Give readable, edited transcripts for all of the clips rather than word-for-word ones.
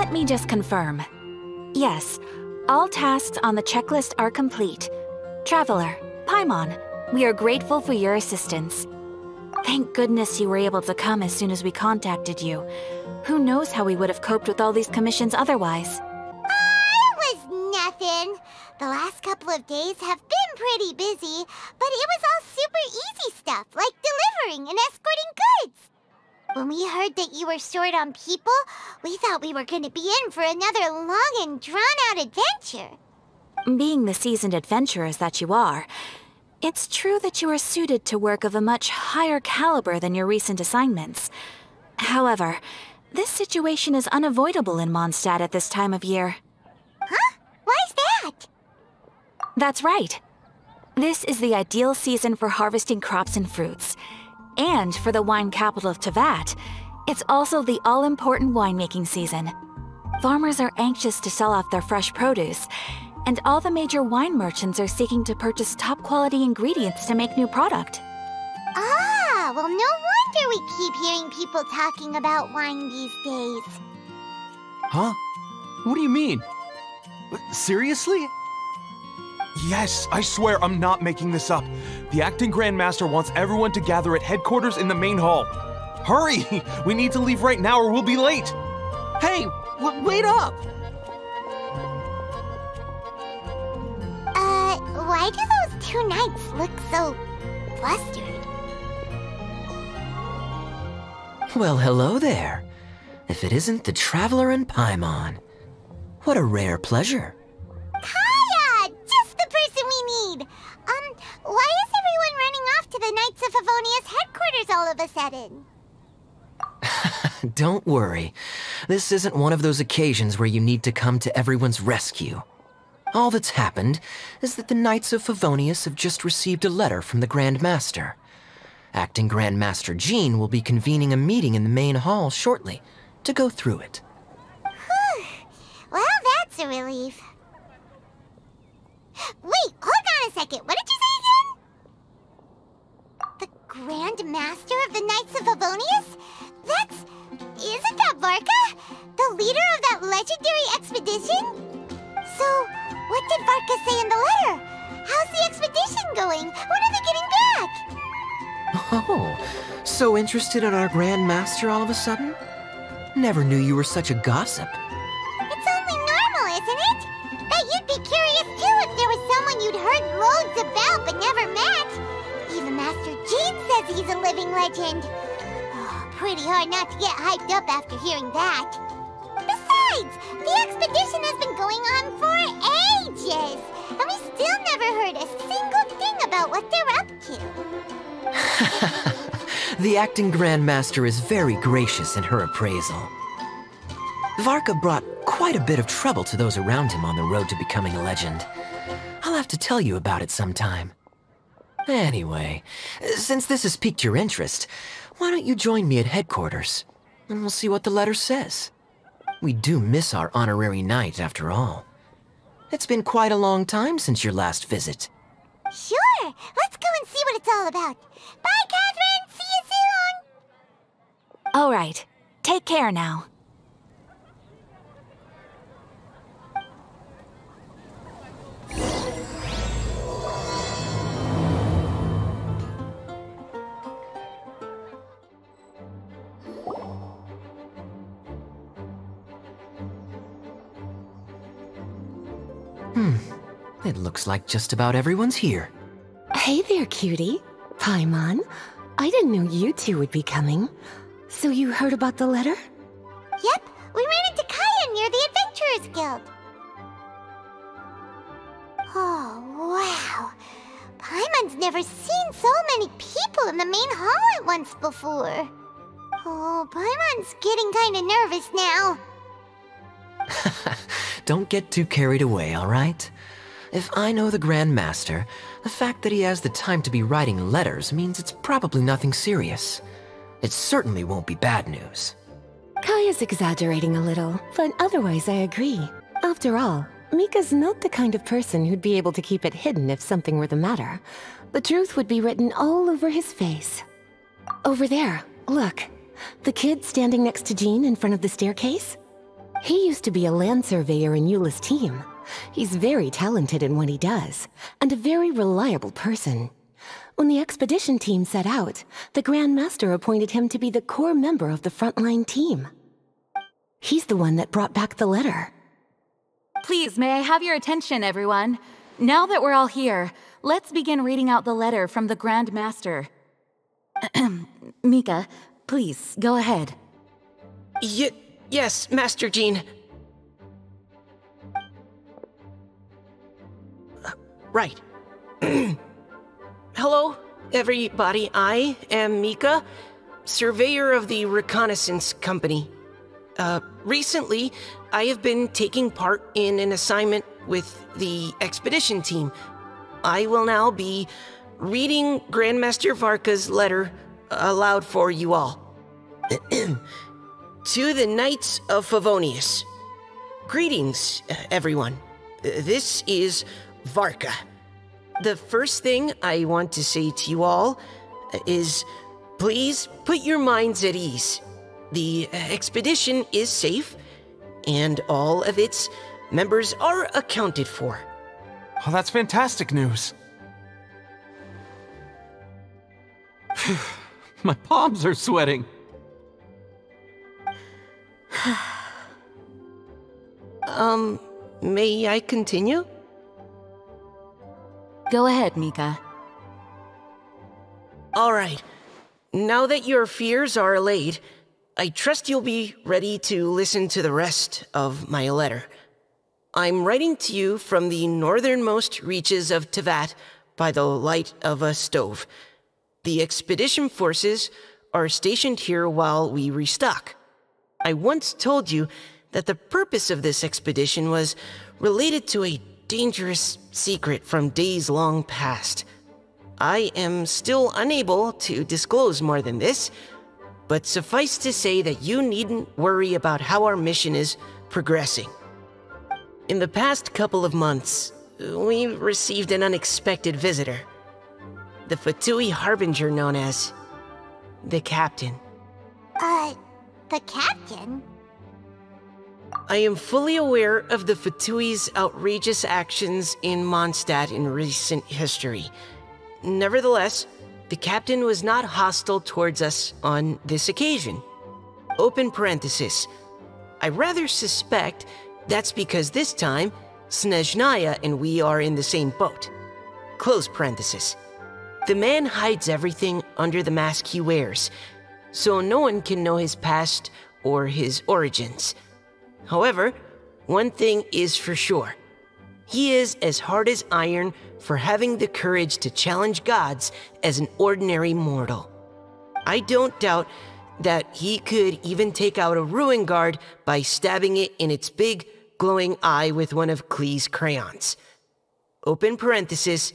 Let me just confirm. Yes, all tasks on the checklist are complete. Traveler, Paimon, we are grateful for your assistance. Thank goodness you were able to come as soon as we contacted you. Who knows how we would have coped with all these commissions otherwise? It was nothing. The last couple of days have been pretty busy, but it was all super easy stuff, like delivering and escorting goods. When we heard that you were short on people, we thought we were going to be in for another long and drawn-out adventure. Being the seasoned adventurers that you are, it's true that you are suited to work of a much higher caliber than your recent assignments. However, this situation is unavoidable in Mondstadt at this time of year. Huh? Why's that? That's right. This is the ideal season for harvesting crops and fruits. And for the wine capital of Teyvat, it's also the all-important winemaking season. Farmers are anxious to sell off their fresh produce, and all the major wine merchants are seeking to purchase top-quality ingredients to make new product. Ah, well, no wonder we keep hearing people talking about wine these days. Huh? What do you mean? Seriously? Yes, I swear I'm not making this up. The acting Grand Master wants everyone to gather at headquarters in the main hall. Hurry! We need to leave right now or we'll be late! Hey, wait up! Why do those two knights look so flustered? Well, hello there. If it isn't the Traveler and Paimon. What a rare pleasure. Kaya! Just the person we need! Why is everyone running off to the Knights of Favonia's headquarters all of a sudden? Don't worry. This isn't one of those occasions where you need to come to everyone's rescue. All that's happened is that the Knights of Favonius have just received a letter from the Grand Master. Acting Grand Master Jean will be convening a meeting in the main hall shortly to go through it. Whew. Well, that's a relief. Wait, hold on a second. What did you say again? The Grand Master of the Knights of Favonius? Isn't that Varka? The leader of that legendary expedition? So, what did Varka say in the letter? How's the expedition going? When are they getting back? Oh, so interested in our Grand Master all of a sudden? Never knew you were such a gossip. It's only normal, isn't it? That you'd be curious too if there was someone you'd heard loads about but never met. Even Master Jean says he's a living legend. Oh, pretty hard not to get hyped up after hearing that. Besides, the expedition has been going on for ages, and we still never heard a single thing about what they're up to. The acting Grand Master is very gracious in her appraisal. Varka brought quite a bit of trouble to those around him on the road to becoming a legend. I'll have to tell you about it sometime. Anyway, since this has piqued your interest, why don't you join me at headquarters, and we'll see what the letter says. We do miss our honorary knight, after all. It's been quite a long time since your last visit. Sure! Let's go and see what it's all about. Bye, Catherine! See you soon! All right. Take care now. It looks like just about everyone's here. Hey there, cutie. Paimon. I didn't know you two would be coming. So you heard about the letter? Yep, we ran into Kaya near the Adventurers Guild. Oh, wow. Paimon's never seen so many people in the main hall at once before. Oh, Paimon's getting kinda nervous now. Don't get too carried away, all right? If I know the Grand Master, the fact that he has the time to be writing letters means it's probably nothing serious. It certainly won't be bad news. Kaya's exaggerating a little, but otherwise I agree. After all, Mika's not the kind of person who'd be able to keep it hidden if something were the matter. The truth would be written all over his face. Over there, look. The kid standing next to Jean in front of the staircase? He used to be a land surveyor in Eula's team. He's very talented in what he does, and a very reliable person. When the expedition team set out, the Grand Master appointed him to be the core member of the frontline team. He's the one that brought back the letter. Please, may I have your attention, everyone? Now that we're all here, let's begin reading out the letter from the Grand Master. Mika, please, go ahead. Yes, Master Jean. Right. Hello, everybody. I am Mika, surveyor of the Reconnaissance Company. Recently, I have been taking part in an assignment with the expedition team. I will now be reading Grandmaster Varka's letter aloud for you all. To the Knights of Favonius. Greetings, everyone. This is Varka. The first thing I want to say to you all is, please put your minds at ease. The expedition is safe, and all of its members are accounted for. Oh, that's fantastic news. My palms are sweating. May I continue? Go ahead, Mika. All right. Now that your fears are allayed, I trust you'll be ready to listen to the rest of my letter. I'm writing to you from the northernmost reaches of Tevat by the light of a stove. The expedition forces are stationed here while we restock. I once told you that the purpose of this expedition was related to a dangerous secret from days long past. I am still unable to disclose more than this, but suffice to say that you needn't worry about how our mission is progressing. In the past couple of months, we received an unexpected visitor. The Fatui Harbinger known as the Captain. The Captain? I am fully aware of the Fatui's outrageous actions in Mondstadt in recent history. Nevertheless, the Captain was not hostile towards us on this occasion. Open parenthesis. I rather suspect that's because this time, Snezhnaya and we are in the same boat. Close parenthesis. The man hides everything under the mask he wears, so no one can know his past or his origins. However, one thing is for sure. He is as hard as iron for having the courage to challenge gods as an ordinary mortal. I don't doubt that he could even take out a ruin guard by stabbing it in its big, glowing eye with one of Klee's crayons. Open parenthesis,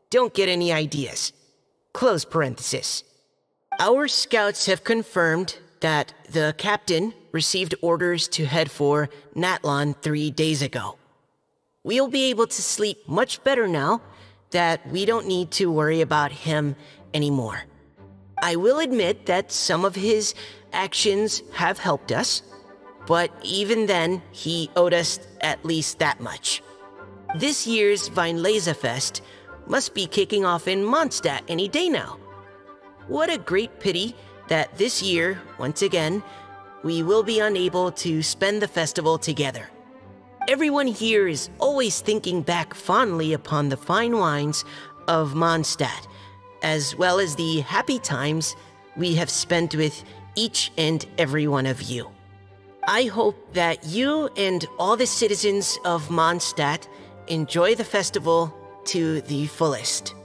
don't get any ideas. Close parenthesis. Our scouts have confirmed that the Captain received orders to head for Natlon 3 days ago. We'll be able to sleep much better now that we don't need to worry about him anymore. I will admit that some of his actions have helped us, but even then, he owed us at least that much. This year's Weinlesefest must be kicking off in Mondstadt any day now. What a great pity that this year, once again, we will be unable to spend the festival together. Everyone here is always thinking back fondly upon the fine wines of Mondstadt, as well as the happy times we have spent with each and every one of you. I hope that you and all the citizens of Mondstadt enjoy the festival to the fullest.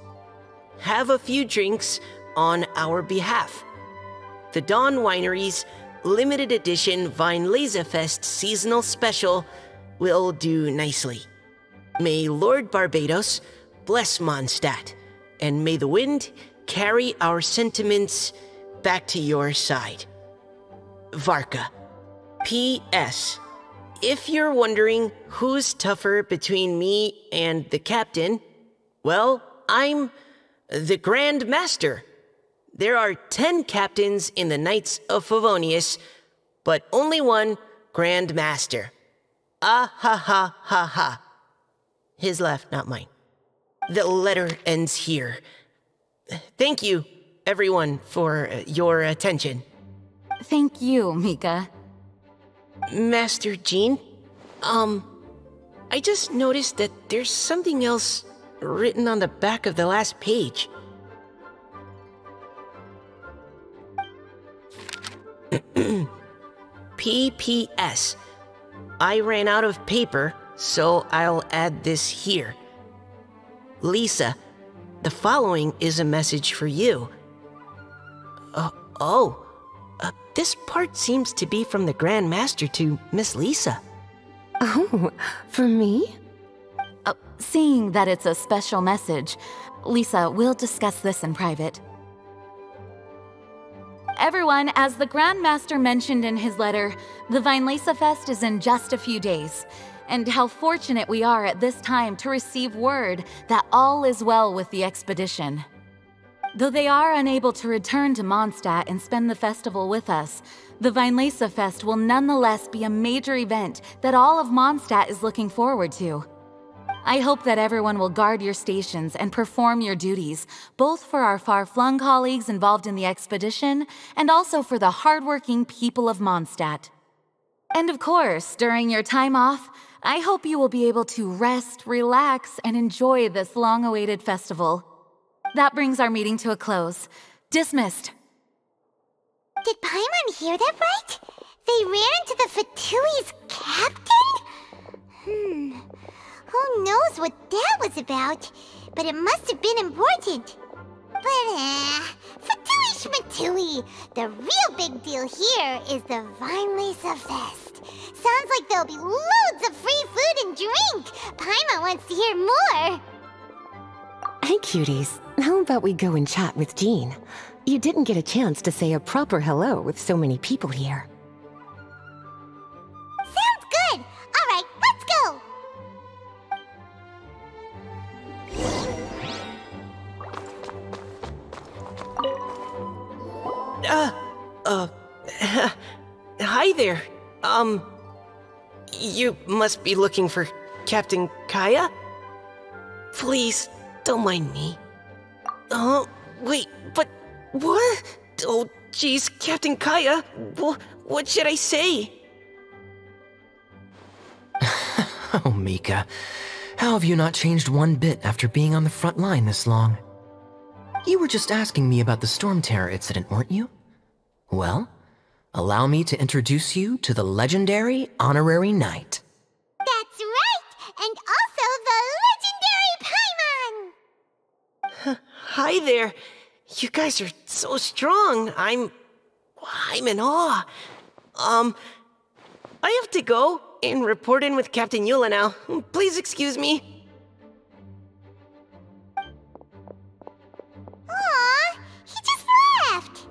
Have a few drinks on our behalf. The Dawn Winery's limited edition Weinlesefest seasonal special will do nicely. May Lord Barbados bless Mondstadt, and may the wind carry our sentiments back to your side. Varka. P.S. If you're wondering who's tougher between me and the Captain, well, I'm the Grand Master. There are 10 captains in the Knights of Favonius, but only one Grand Master. Ah ha ha ha ha. His left, not mine. The letter ends here. Thank you, everyone, for your attention. Thank you, Mika. Master Jean, I just noticed that there's something else written on the back of the last page. PPS. I ran out of paper, so I'll add this here. Lisa, the following is a message for you. This part seems to be from the Grand Master to Miss Lisa. Oh, for me? Seeing that it's a special message, Lisa, we'll discuss this in private. Everyone, as the Grand Master mentioned in his letter, the Weinlesefest is in just a few days. And how fortunate we are at this time to receive word that all is well with the expedition. Though they are unable to return to Mondstadt and spend the festival with us, the Weinlesefest will nonetheless be a major event that all of Mondstadt is looking forward to. I hope that everyone will guard your stations and perform your duties, both for our far-flung colleagues involved in the expedition and also for the hardworking people of Mondstadt. And of course, during your time off, I hope you will be able to rest, relax, and enjoy this long-awaited festival. That brings our meeting to a close. Dismissed. Did Paimon hear that right? They ran into the Fatui's captain? Who knows what that was about? But it must have been important. But, Fatui Schmatui, the real big deal here is the Weinlesefest. Sounds like there'll be loads of free food and drink. Paimon wants to hear more. Hey, cuties. How about we go and chat with Jean? You didn't get a chance to say a proper hello with so many people here. Sounds good. All right, let's go. Hi there. You must be looking for Captain Kaya? Please, don't mind me. Wait, but what? Oh, jeez, Captain Kaya, what should I say? Oh, Mika. How have you not changed one bit after being on the front line this long? You were just asking me about the Storm Terror incident, weren't you? Well, allow me to introduce you to the legendary Honorary Knight. That's right, and also the legendary Paimon! Hi there. You guys are so strong. I'm in awe. I have to go and report in with Captain Eula now. Please excuse me. Aw, he just left.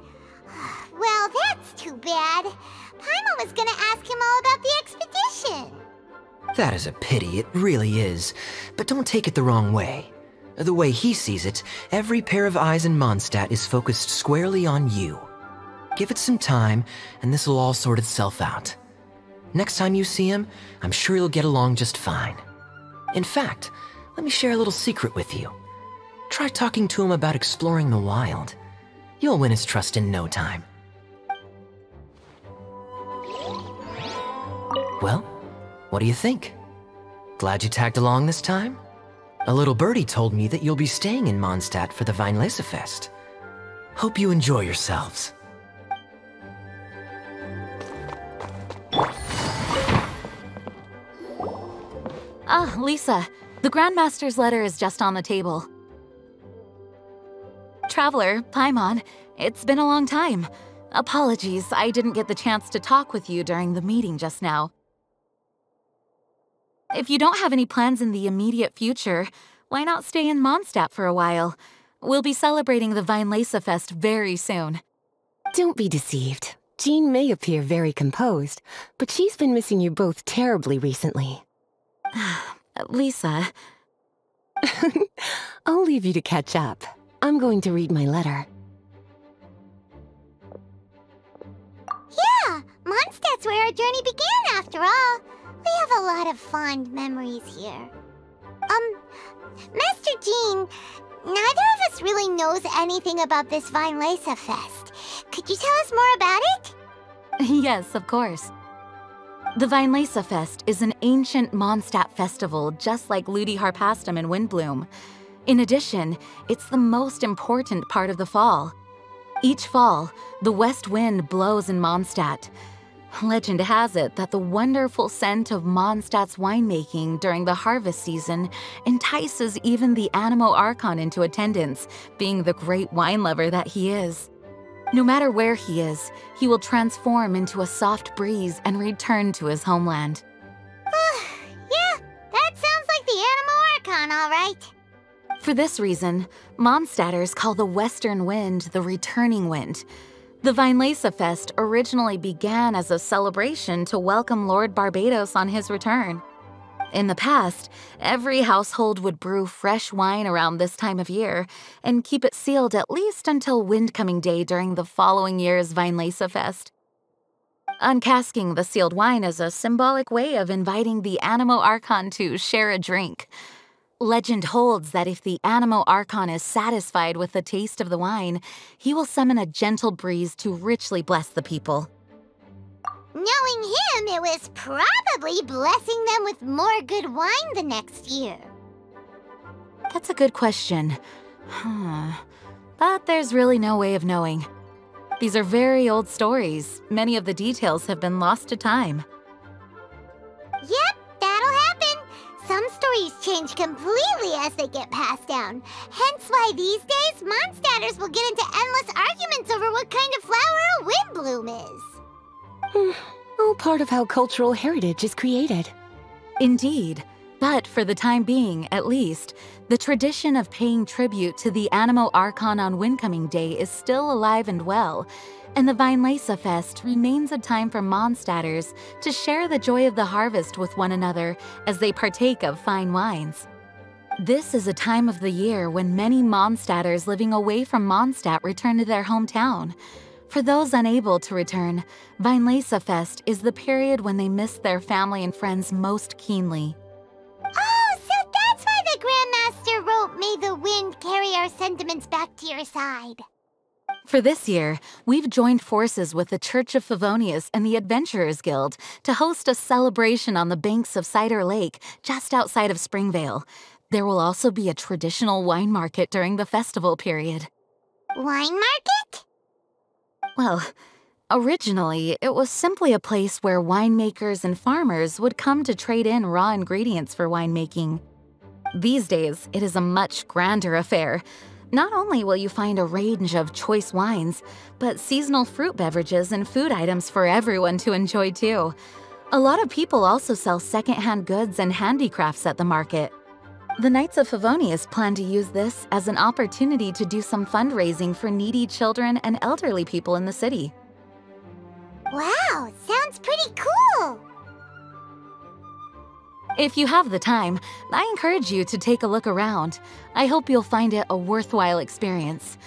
Well, that's too bad. Paimon was gonna ask him all about the expedition. That is a pity, it really is. But don't take it the wrong way. The way he sees it, every pair of eyes in Mondstadt is focused squarely on you. Give it some time, and this will all sort itself out. Next time you see him, I'm sure you'll get along just fine. In fact, let me share a little secret with you. Try talking to him about exploring the wild. You'll win his trust in no time. Well, what do you think? Glad you tagged along this time? A little birdie told me that you'll be staying in Mondstadt for the Weinlesefest. Hope you enjoy yourselves. Ah, Lisa, the Grandmaster's letter is just on the table. Traveler, Paimon, it's been a long time. Apologies, I didn't get the chance to talk with you during the meeting just now. If you don't have any plans in the immediate future, why not stay in Mondstadt for a while? We'll be celebrating the Weinlesefest very soon. Don't be deceived. Jean may appear very composed, but she's been missing you both terribly recently. Lisa... I'll leave you to catch up. I'm going to read my letter. Yeah, Mondstadt's that's where our journey began, after all. We have a lot of fond memories here. Master Jean, neither of us really knows anything about this Weinlesefest. Could you tell us more about it? Yes, of course. The Weinlesefest is an ancient Mondstadt festival just like Ludi Harpastum and Windbloom. In addition, it's the most important part of the fall. Each fall, the west wind blows in Mondstadt. Legend has it that the wonderful scent of Mondstadt's winemaking during the harvest season entices even the Anemo Archon into attendance, being the great wine lover that he is. No matter where he is, he will transform into a soft breeze and return to his homeland. Yeah, that sounds like the Anemo Archon, all right. For this reason, Mondstadters call the western wind the returning wind. The Weinlesefest originally began as a celebration to welcome Lord Barbados on his return. In the past, every household would brew fresh wine around this time of year and keep it sealed at least until Windcoming Day during the following year's Weinlesefest. Uncasking the sealed wine is a symbolic way of inviting the Anemo Archon to share a drink. Legend holds that if the Anemo Archon is satisfied with the taste of the wine, he will summon a gentle breeze to richly bless the people. Knowing him, it was probably blessing them with more good wine the next year. That's a good question. But there's really no way of knowing. These are very old stories. Many of the details have been lost to time. Yep, that'll happen. Some stories change completely as they get passed down. Hence why these days, Mondstadters will get into endless arguments over what kind of flower a windbloom is. All part of how cultural heritage is created. Indeed. But for the time being, at least, the tradition of paying tribute to the Anemo Archon on Windcoming Day is still alive and well, and the Weinlesefest remains a time for Mondstadters to share the joy of the harvest with one another as they partake of fine wines. This is a time of the year when many Mondstadters living away from Mondstadt return to their hometown. For those unable to return, Weinlesefest is the period when they miss their family and friends most keenly. Oh, so that's why the Grandmaster wrote, "May the wind carry our sentiments back to your side." For this year, we've joined forces with the Church of Favonius and the Adventurers Guild to host a celebration on the banks of Cider Lake just outside of Springvale. There will also be a traditional wine market during the festival period. Wine market? Well, originally, it was simply a place where winemakers and farmers would come to trade in raw ingredients for winemaking. These days, it is a much grander affair. Not only will you find a range of choice wines, but seasonal fruit beverages and food items for everyone to enjoy too. A lot of people also sell secondhand goods and handicrafts at the market. The Knights of Favonius plan to use this as an opportunity to do some fundraising for needy children and elderly people in the city. Wow, sounds pretty cool! If you have the time, I encourage you to take a look around. I hope you'll find it a worthwhile experience.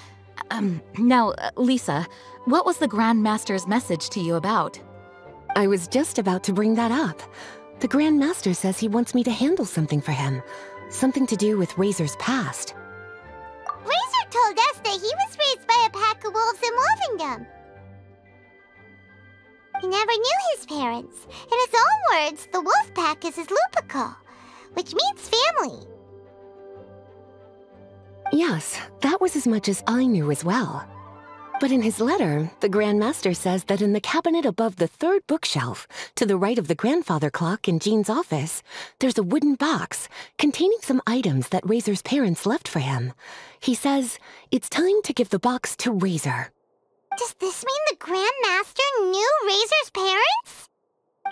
Now, Lisa, what was the Grand Master's message to you about? I was just about to bring that up. The Grand Master says he wants me to handle something for him. Something to do with Razor's past. Razor told us that he was raised by a pack of wolves in Wolvendom. He never knew his parents. In his own words, the wolf pack is his lupical, which means family. Yes, that was as much as I knew as well. But in his letter, the Grand Master says that in the cabinet above the third bookshelf, to the right of the grandfather clock in Jean's office, there's a wooden box containing some items that Razor's parents left for him. He says it's time to give the box to Razor. Does this mean the Grand Master knew Razor's parents?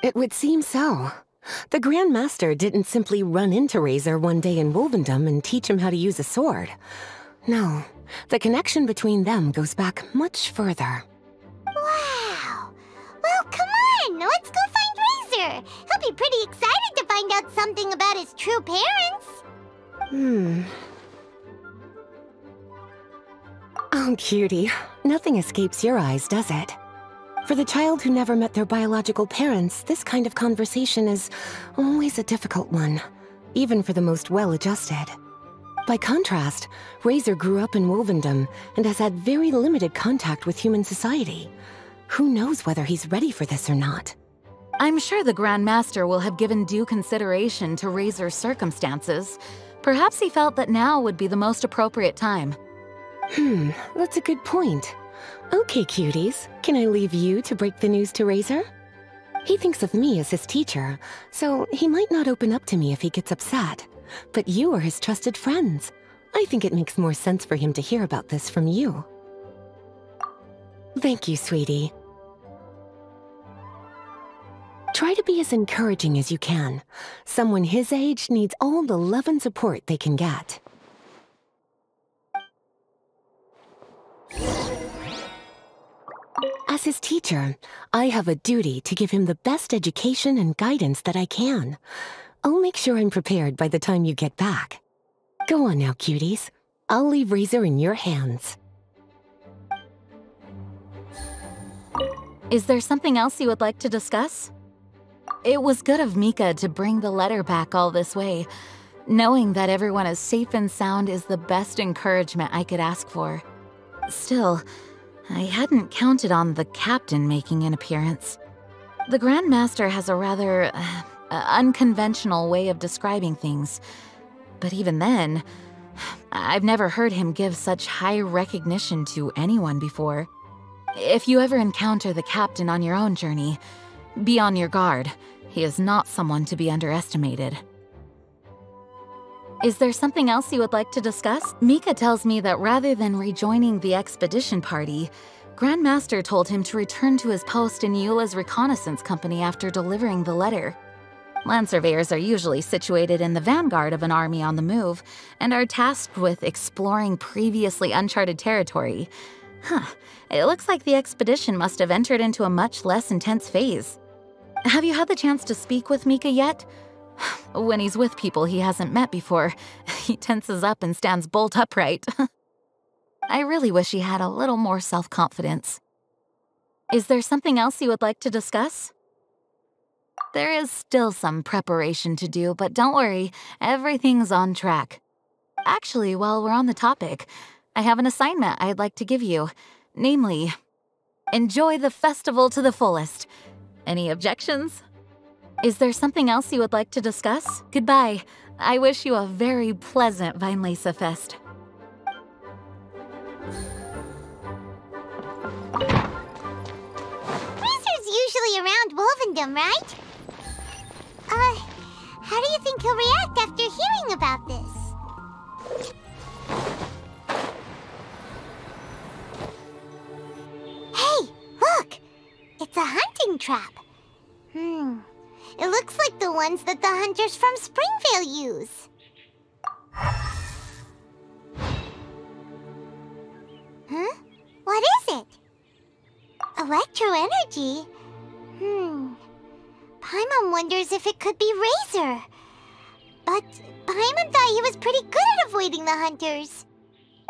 It would seem so. The Grand Master didn't simply run into Razor one day in Wolvendom and teach him how to use a sword. No, the connection between them goes back much further. Wow! Well, come on! Let's go find Razor! He'll be pretty excited to find out something about his true parents! Oh, cutie. Nothing escapes your eyes, does it? For the child who never met their biological parents, this kind of conversation is always a difficult one, even for the most well-adjusted. By contrast, Razor grew up in Wolvendom and has had very limited contact with human society. Who knows whether he's ready for this or not? I'm sure the Grand Master will have given due consideration to Razor's circumstances. Perhaps he felt that now would be the most appropriate time. That's a good point. Okay, cuties, can I leave you to break the news to Razor? He thinks of me as his teacher, so he might not open up to me if he gets upset. But you are his trusted friends. I think it makes more sense for him to hear about this from you. Thank you, sweetie. Try to be as encouraging as you can. Someone his age needs all the love and support they can get. As his teacher, I have a duty to give him the best education and guidance that I can. I'll make sure I'm prepared by the time you get back. Go on now, cuties. I'll leave Razor in your hands. Is there something else you would like to discuss? It was good of Mika to bring the letter back all this way. Knowing that everyone is safe and sound is the best encouragement I could ask for. Still, I hadn't counted on the captain making an appearance. The Grand Master has a rather unconventional way of describing things. But even then, I've never heard him give such high recognition to anyone before. If you ever encounter the captain on your own journey, be on your guard. He is not someone to be underestimated. Is there something else you would like to discuss? Mika tells me that rather than rejoining the expedition party, Grand Master told him to return to his post in Eula's reconnaissance company after delivering the letter. Land surveyors are usually situated in the vanguard of an army on the move and are tasked with exploring previously uncharted territory. It looks like the expedition must have entered into a much less intense phase. Have you had the chance to speak with Mika yet? When he's with people he hasn't met before, he tenses up and stands bolt upright. I really wish he had a little more self-confidence. Is there something else you would like to discuss? There is still some preparation to do, but don't worry, everything's on track. Actually, while we're on the topic, I have an assignment I'd like to give you. Namely, enjoy the festival to the fullest. Any objections? Is there something else you would like to discuss? Goodbye. I wish you a very pleasant Weinlesefest. Razor's usually around Wolvendom, right? How do you think he'll react after hearing about this? Hey, look! It's a hunting trap. It looks like the ones that the hunters from Springvale use. Huh? What is it? Electro energy? Paimon wonders if it could be Razor. But Paimon thought he was pretty good at avoiding the hunters.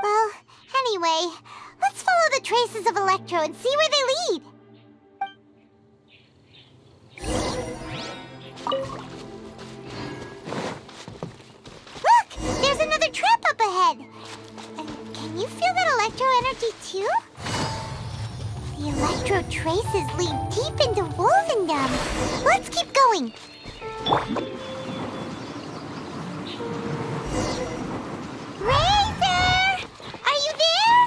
Well, anyway, let's follow the traces of Electro and see where they lead. Look! There's another trap up ahead! Can you feel that electro energy too? The electro traces lead deep into Wolvendom. Let's keep going! Razor! Are you there?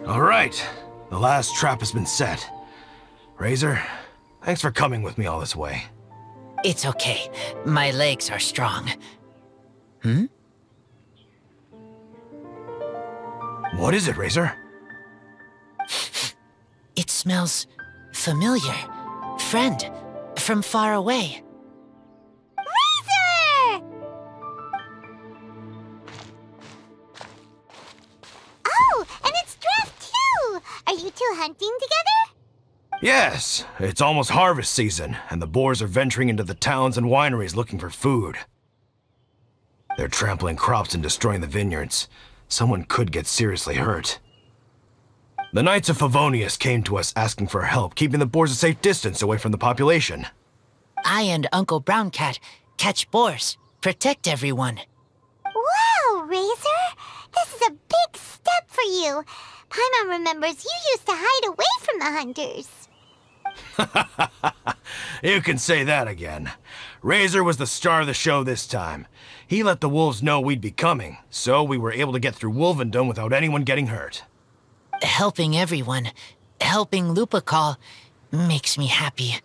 All right, the last trap has been set. Razor, thanks for coming with me all this way. It's okay. My legs are strong. What is it, Razor? It smells familiar. Friend, from far away. Razor! Oh, and it's Draft too! Are you two hunting together? Yes, it's almost harvest season, and the boars are venturing into the towns and wineries looking for food. They're trampling crops and destroying the vineyards. someone could get seriously hurt. The Knights of Favonius came to us asking for help keeping the boars a safe distance away from the population. I and Uncle Brown Cat catch boars, protect everyone. Wow, Razor! This is a big step for you. Paimon remembers you used to hide away from the hunters. You can say that again. Razor was the star of the show this time. He let the wolves know we'd be coming, so we were able to get through Wolvendom without anyone getting hurt. Helping everyone, helping Lupical, makes me happy.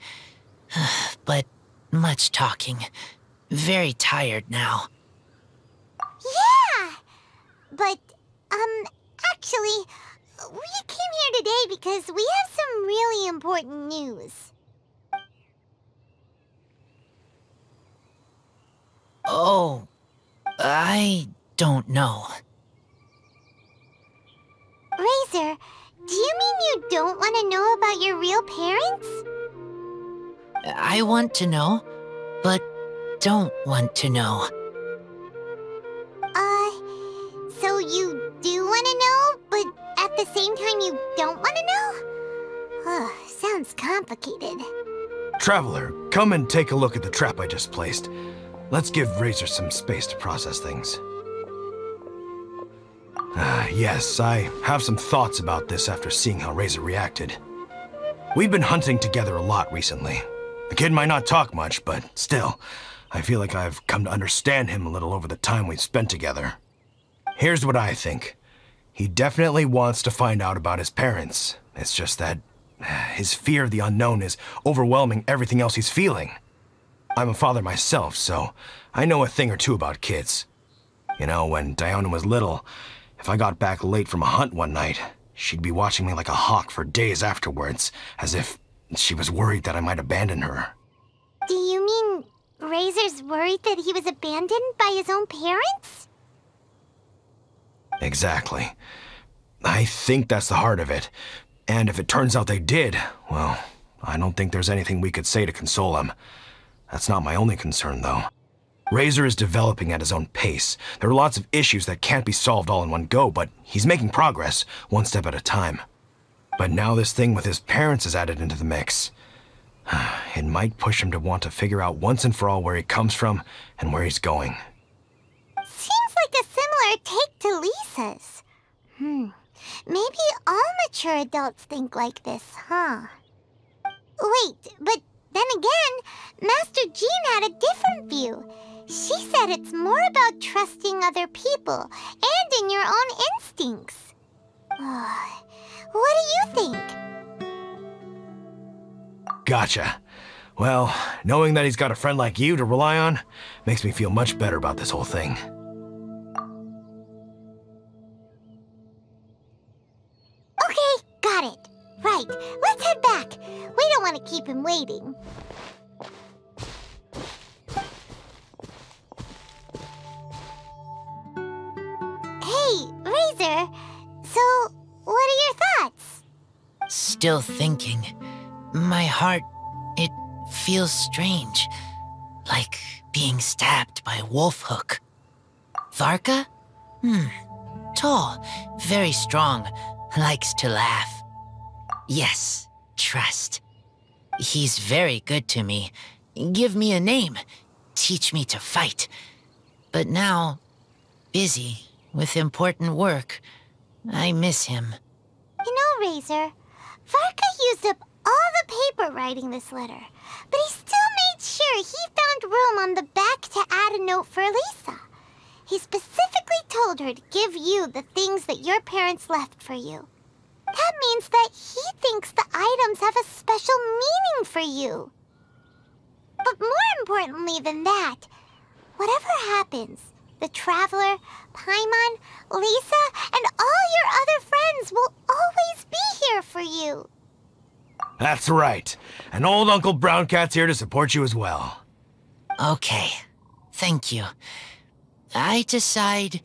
But much talking. Very tired now. Yeah! But, actually, we came here today because we have some really important news. Oh, I don't know. Razor, do you mean you don't want to know about your real parents? I want to know, but don't want to know. So you do want to know, but at the same time you don't want to know? Sounds complicated. Traveler, come and take a look at the trap I just placed. Let's give Razor some space to process things. Yes, I have some thoughts about this after seeing how Razor reacted. We've been hunting together a lot recently. The kid might not talk much, but still, I feel like I've come to understand him a little over the time we've spent together. Here's what I think. He definitely wants to find out about his parents. It's just that his fear of the unknown is overwhelming everything else he's feeling. I'm a father myself, so I know a thing or two about kids. You know, when Diona was little, if I got back late from a hunt one night, she'd be watching me like a hawk for days afterwards, as if she was worried that I might abandon her. Do you mean Razor's worried that he was abandoned by his own parents? Exactly. I think that's the heart of it. And if it turns out they did, well, I don't think there's anything we could say to console him. That's not my only concern, though. Razor is developing at his own pace. There are lots of issues that can't be solved all in one go, but he's making progress, one step at a time. But now this thing with his parents is added into the mix. It might push him to want to figure out once and for all where he comes from and where he's going. Seems like a similar take to Lisa's. Maybe all mature adults think like this, huh? Wait, but then again, Master Jean had a different view. She said it's more about trusting other people and in your own instincts. What do you think? Gotcha. Well, knowing that he's got a friend like you to rely on makes me feel much better about this whole thing. Okay, got it. Right, let's head back. We don't want to keep him waiting. Hey, Razor. So, what are your thoughts? Still thinking. My heart, it feels strange. Like being stabbed by a wolf hook. Varka? Tall, very strong, likes to laugh. Yes, trust. He's very good to me. Give me a name. Teach me to fight. But now, busy with important work. I miss him. You know, Razor, Varka used up all the paper writing this letter, but he still made sure he found room on the back to add a note for Lisa. He specifically told her to give you the things that your parents left for you. That means that he thinks the items have a special meaning for you. But more importantly than that, whatever happens, the Traveler, Paimon, Lisa, and all your other friends will always be here for you. That's right. And old Uncle Brown Cat's here to support you as well. Okay, thank you. I decide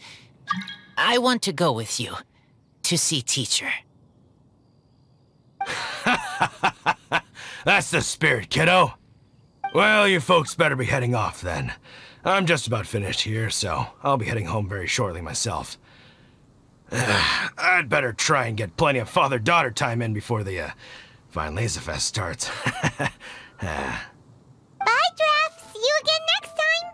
I want to go with you to see teacher. That's the spirit, kiddo. Well, you folks better be heading off then. I'm just about finished here, so I'll be heading home very shortly myself. I'd better try and get plenty of father-daughter time in before the Weinlesefest starts. Bye, Draf. See you again next time.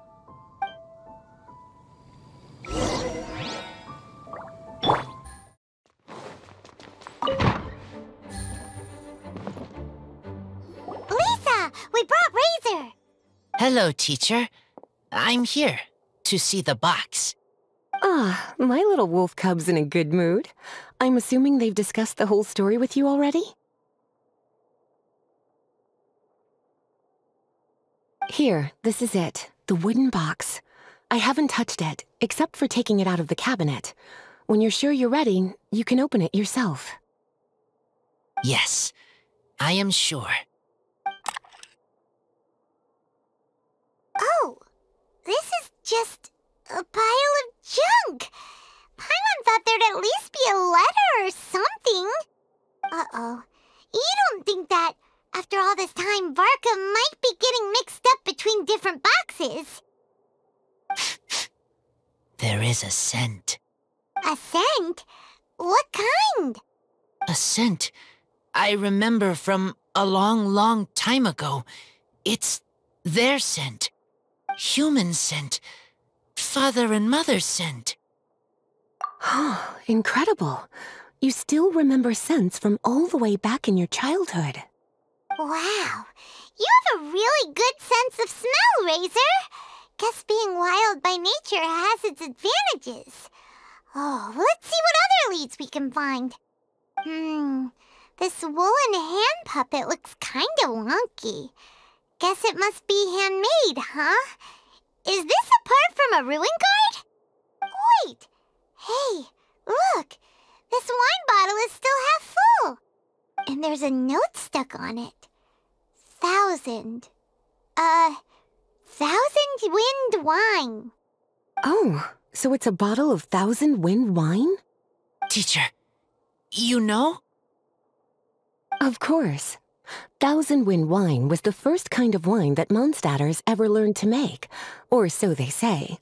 Lisa, we brought Razor. Hello, teacher. I'm here to see the box. Ah, my little wolf cub's in a good mood. I'm assuming they've discussed the whole story with you already? Here, this is it. The wooden box. I haven't touched it, except for taking it out of the cabinet. When you're sure you're ready, you can open it yourself. Yes, I am sure. Oh, this is just a pile of junk. Paimon thought there'd at least be a letter or something. Uh-oh. You don't think that, after all this time, Varka might be getting mixed up between different boxes? There is a scent. A scent? What kind? A scent I remember from a long, long time ago. It's their scent. Human scent. Father and mother scent. Incredible. You still remember scents from all the way back in your childhood. Wow. You have a really good sense of smell, Razor. Guess being wild by nature has its advantages. Oh, let's see what other leads we can find. This woolen hand puppet looks kinda wonky. Guess it must be handmade, huh? Is this a part from a ruin guard? Wait! Hey, look! This wine bottle is still half full! And there's a note stuck on it. 1,000 wind wine. Oh, so it's a bottle of 1,000 wind wine? Teacher, you know? Of course. 1,000 wind wine was the first kind of wine that Mondstadters ever learned to make, or so they say.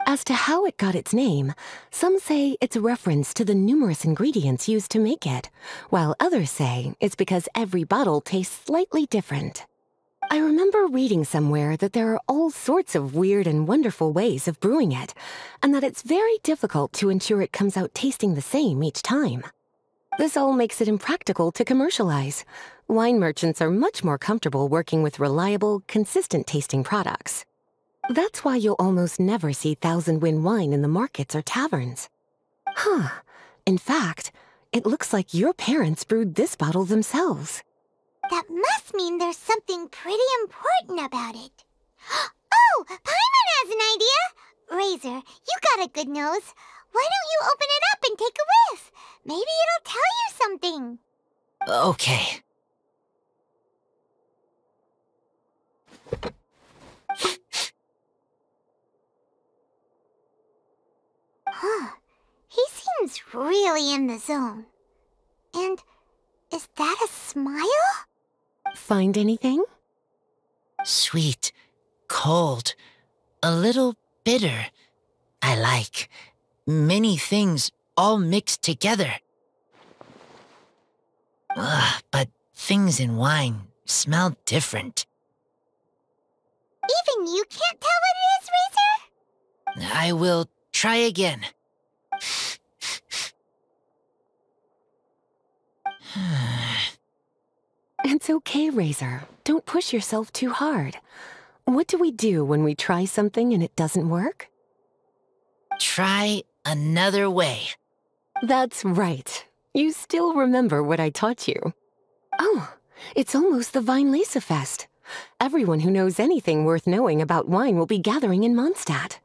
As to how it got its name, some say it's a reference to the numerous ingredients used to make it, while others say it's because every bottle tastes slightly different. I remember reading somewhere that there are all sorts of weird and wonderful ways of brewing it, and that it's very difficult to ensure it comes out tasting the same each time. This all makes it impractical to commercialize. Wine merchants are much more comfortable working with reliable, consistent-tasting products. That's why you'll almost never see 1,000 wind wine in the markets or taverns. Huh. In fact, it looks like your parents brewed this bottle themselves. That must mean there's something pretty important about it. Oh, Paimon has an idea! Razor, you got a good nose. Why don't you open it up and take a whiff? Maybe it'll tell you something. Okay. Huh. He seems really in the zone. And is that a smile? Find anything? Sweet, cold, a little bitter. I like many things all mixed together. But things in wine smell different. Even you can't tell what it is, Razor? I will try again. It's okay, Razor. Don't push yourself too hard. What do we do when we try something and it doesn't work? Try another way. That's right. You still remember what I taught you. Oh, it's almost the Weinlesefest. Everyone who knows anything worth knowing about wine will be gathering in Mondstadt.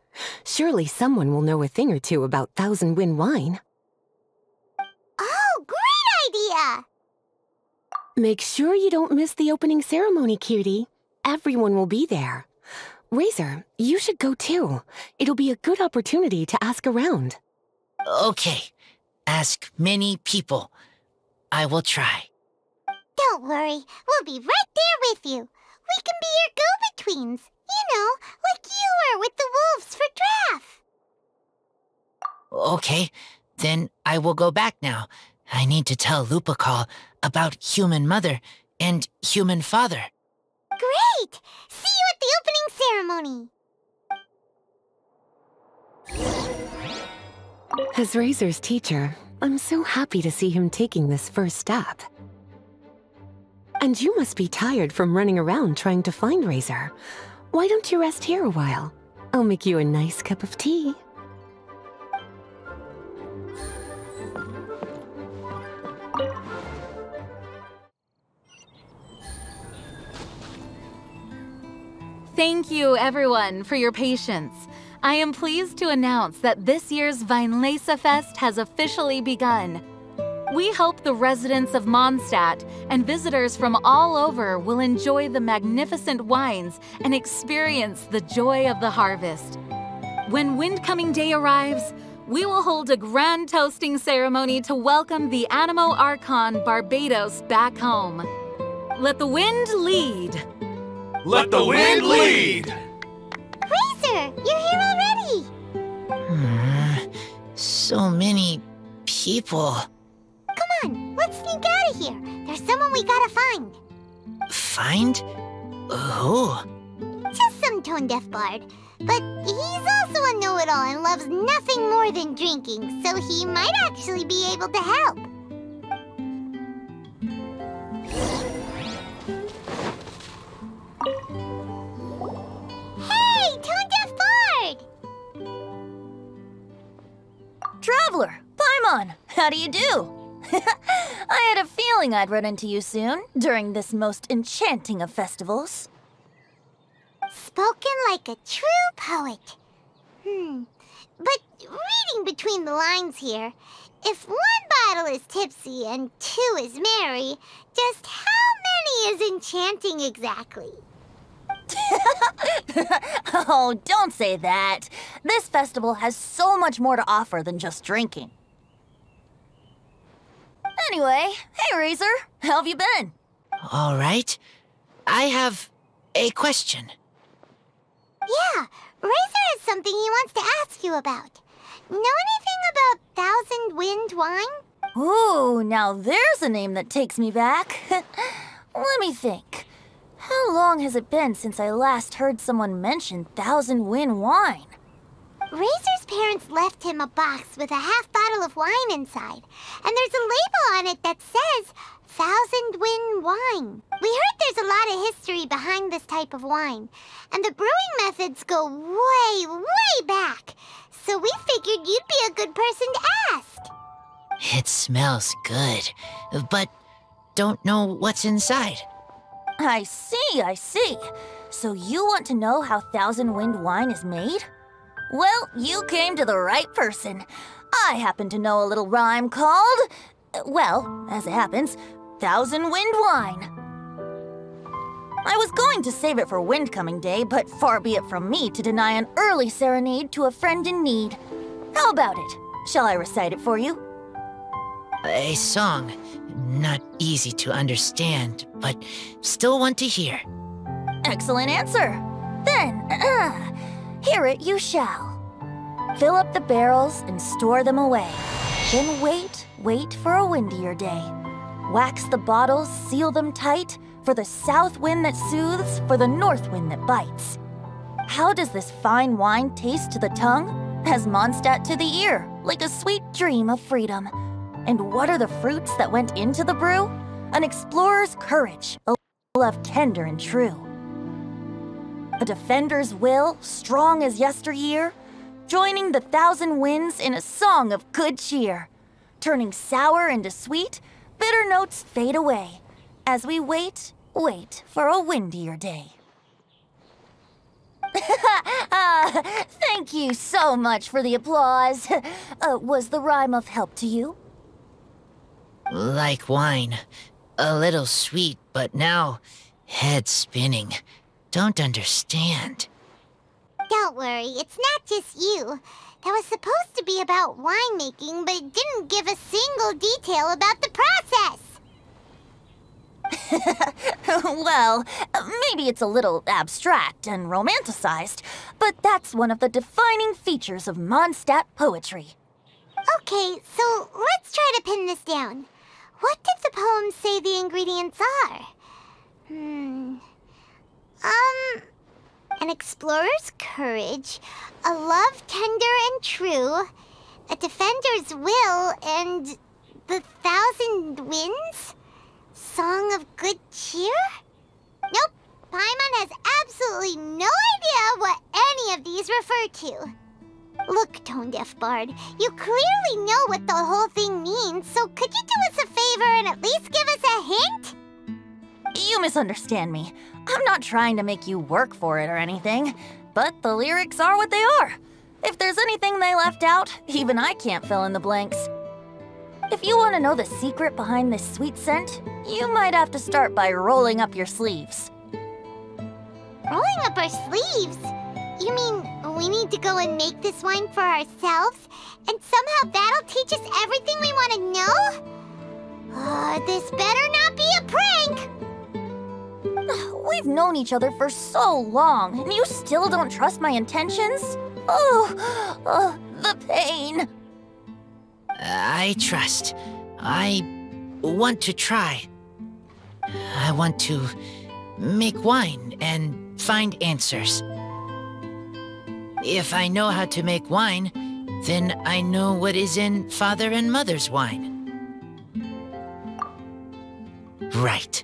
Surely someone will know a thing or two about 1,000 wind wine. Oh, great idea! Make sure you don't miss the opening ceremony, cutie. Everyone will be there. Razor, you should go too. It'll be a good opportunity to ask around. Okay. Ask many people. I will try. Don't worry, we'll be right there with you. We can be your go-betweens. You know, like you were with the wolves for Draff. Okay. Then I will go back now. I need to tell Lupercal about human mother and human father. Great! See you at the opening ceremony! As Razor's teacher, I'm so happy to see him taking this first step. And you must be tired from running around trying to find Razor. Why don't you rest here a while? I'll make you a nice cup of tea. Thank you, everyone, for your patience. I am pleased to announce that this year's Weinlesefest has officially begun. We hope the residents of Mondstadt and visitors from all over will enjoy the magnificent wines and experience the joy of the harvest. When Windcoming Day arrives, we will hold a grand toasting ceremony to welcome the Animo Archon Barbados back home. Let the wind lead. Let the wind lead! Razor, you're here already! So many people. Come on, let's sneak out of here. There's someone we gotta find. Find? Who? Just some tone-deaf bard. But he's also a know-it-all and loves nothing more than drinking, so he might actually be able to help. Hey, tone-deaf bard! Traveler, Paimon, how do you do? I had a feeling I'd run into you soon, during this most enchanting of festivals. Spoken like a true poet. But reading between the lines here, if one bottle is tipsy and two is merry, just how many is enchanting exactly? Oh, don't say that. This festival has so much more to offer than just drinking. Anyway, hey Razor, how have you been? All right. I have a question. Yeah, Razor has something he wants to ask you about. Know anything about Thousand Wind wine? Ooh, now there's a name that takes me back. Let me think. How long has it been since I last heard someone mention Thousand Wind wine? Razor's parents left him a box with a half bottle of wine inside, and there's a label on it that says Thousand Wind wine. We heard there's a lot of history behind this type of wine, and the brewing methods go way, way back. So we figured you'd be a good person to ask. It smells good, but don't know what's inside. I see. So you want to know how Thousand Wind wine is made? Well, you came to the right person. I happen to know a little rhyme called, well, as it happens, Thousand Wind wine. I was going to save it for Windcoming Day, but far be it from me to deny an early serenade to a friend in need. How about it? Shall I recite it for you? A song. Not easy to understand, but still want to hear. Excellent answer. Then, hear it you shall. Fill up the barrels and store them away. Then wait for a windier day. Wax the bottles, seal them tight, for the south wind that soothes, for the north wind that bites. How does this fine wine taste to the tongue? As Mondstadt to the ear, like a sweet dream of freedom. And what are the fruits that went into the brew? An explorer's courage, a love tender and true. A defender's will, strong as yesteryear, joining the thousand winds in a song of good cheer. Turning sour into sweet, bitter notes fade away, as we wait for a windier day. Thank you so much for the applause. Was the rhyme of help to you? Like wine. A little sweet, but now head spinning. Don't understand. Don't worry, it's not just you. That was supposed to be about winemaking, but it didn't give a single detail about the process. Well, maybe it's a little abstract and romanticized, but that's one of the defining features of Mondstadt poetry. Okay, so let's try to pin this down. What did the poem say the ingredients are? An explorer's courage, a love tender and true, a defender's will, and the 1,000 winds? Song of good cheer? Nope, Paimon has absolutely no idea what any of these refer to. Look, Tone-Deaf Bard, you clearly know what the whole thing means, so could you do us a favor and at least give us a hint? You misunderstand me. I'm not trying to make you work for it or anything, but the lyrics are what they are. If there's anything they left out, even I can't fill in the blanks. If you want to know the secret behind this sweet scent, you might have to start by rolling up your sleeves. Rolling up our sleeves? You mean we need to go and make this wine for ourselves, and somehow that'll teach us everything we want to know? This better not be a prank! We've known each other for so long, and you still don't trust my intentions? Oh, the pain. I trust. I want to try. I want to make wine and find answers. If I know how to make wine, then I know what is in Father and Mother's wine. Right.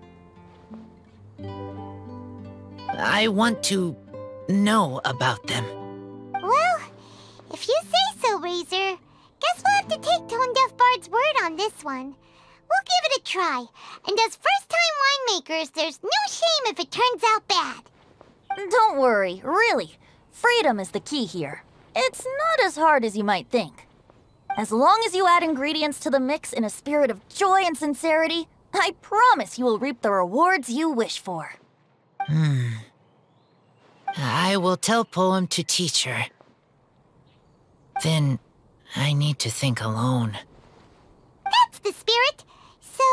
I want to know about them. Well, if you say so, Razor, guess we'll have to take Tone-Deaf Bard's word on this one. We'll give it a try, and as first-time winemakers, there's no shame if it turns out bad. Don't worry, really. Freedom is the key here. It's not as hard as you might think. As long as you add ingredients to the mix in a spirit of joy and sincerity, I promise you will reap the rewards you wish for. I will tell Poem to teach her. Then I need to think alone. That's the spirit. So,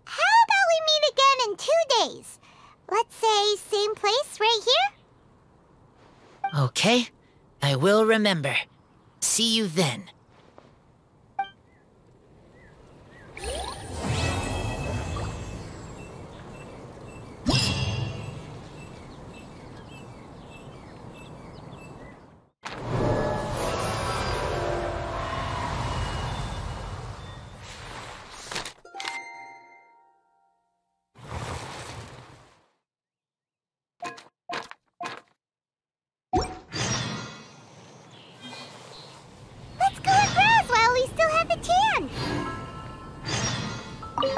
how about we meet again in 2 days? Let's say same place right here? Okay, I will remember. See you then.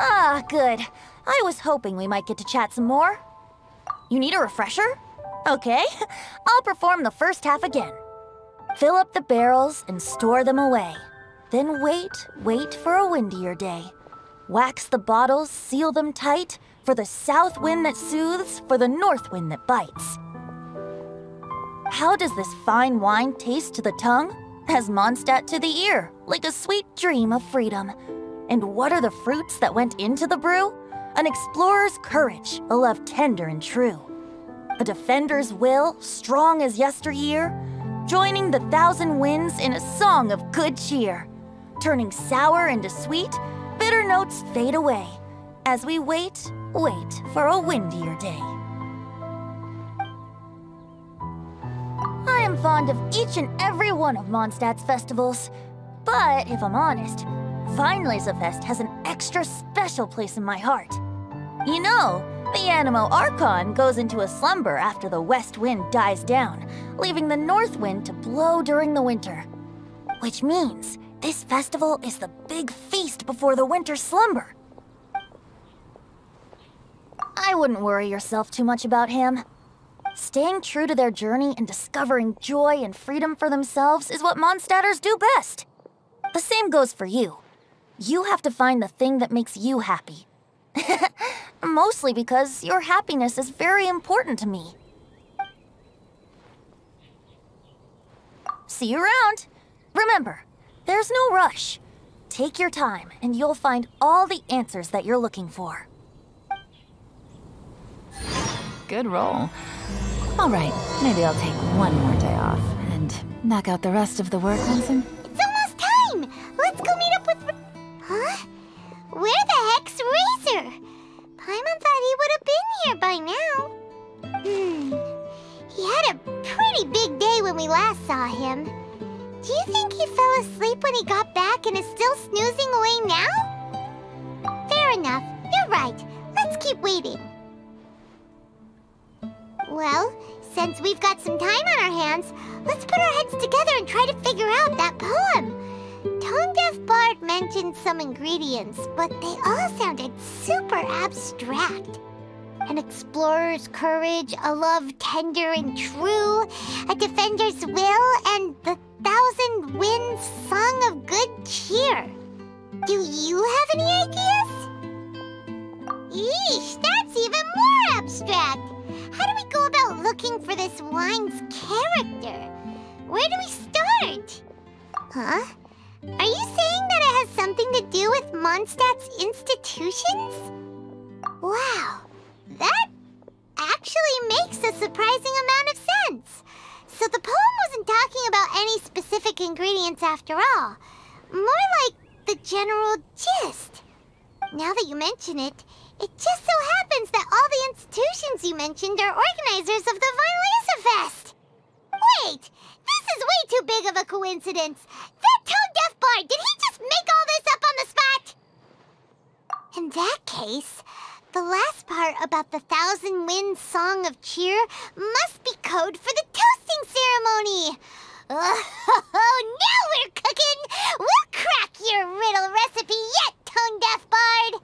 Ah, good. I was hoping we might get to chat some more. You need a refresher? Okay, I'll perform the first half again. Fill up the barrels and store them away. Then wait for a windier day. Wax the bottles, seal them tight, for the south wind that soothes, for the north wind that bites. How does this fine wine taste to the tongue? As Mondstadt to the ear, like a sweet dream of freedom. And what are the fruits that went into the brew? An explorer's courage, a love tender and true. A defender's will, strong as yesteryear, joining the 1,000 winds in a song of good cheer. Turning sour into sweet, bitter notes fade away, as we wait for a windier day. I am fond of each and every one of Mondstadt's festivals, but if I'm honest, Weinlesefest has an extra special place in my heart. You know, the Animo Archon goes into a slumber after the west wind dies down, leaving the north wind to blow during the winter. Which means this festival is the big feast before the winter slumber. I wouldn't worry yourself too much about him. Staying true to their journey and discovering joy and freedom for themselves is what Mondstadters do best. The same goes for you. You have to find the thing that makes you happy. Mostly because your happiness is very important to me. See you around. Remember, there's no rush. Take your time and you'll find all the answers that you're looking for. Good roll. All right, maybe I'll take one more day off and knock out the rest of the work, Vincent. It's almost time! Let's go fell asleep when he got back and is still snoozing away now? Fair enough. You're right. Let's keep waiting. Well, since we've got some time on our hands, let's put our heads together and try to figure out that poem. Tone-deaf Bard mentioned some ingredients, but they all sounded super abstract. An explorer's courage, a love tender and true, a defender's will, and the 1,000 winds song of good cheer. Do you have any ideas? Eesh, that's even more abstract. How do we go about looking for this wine's character? Where do we start? Huh? Are you saying that it has something to do with Mondstadt's institutions? Wow, that actually makes a surprising amount of sense. So the poem wasn't talking about any specific ingredients after all. More like the general gist. Now that you mention it, it just so happens that all the institutions you mentioned are organizers of the Weinlesefest. Wait, this is way too big of a coincidence. That tone-deaf bard, did he just make all this up on the spot? In that case, the last part about the 1,000 winds song of cheer must be code for the toasting ceremony. Oh, now we're cooking! We'll crack your riddle recipe yet, tone-deaf bard!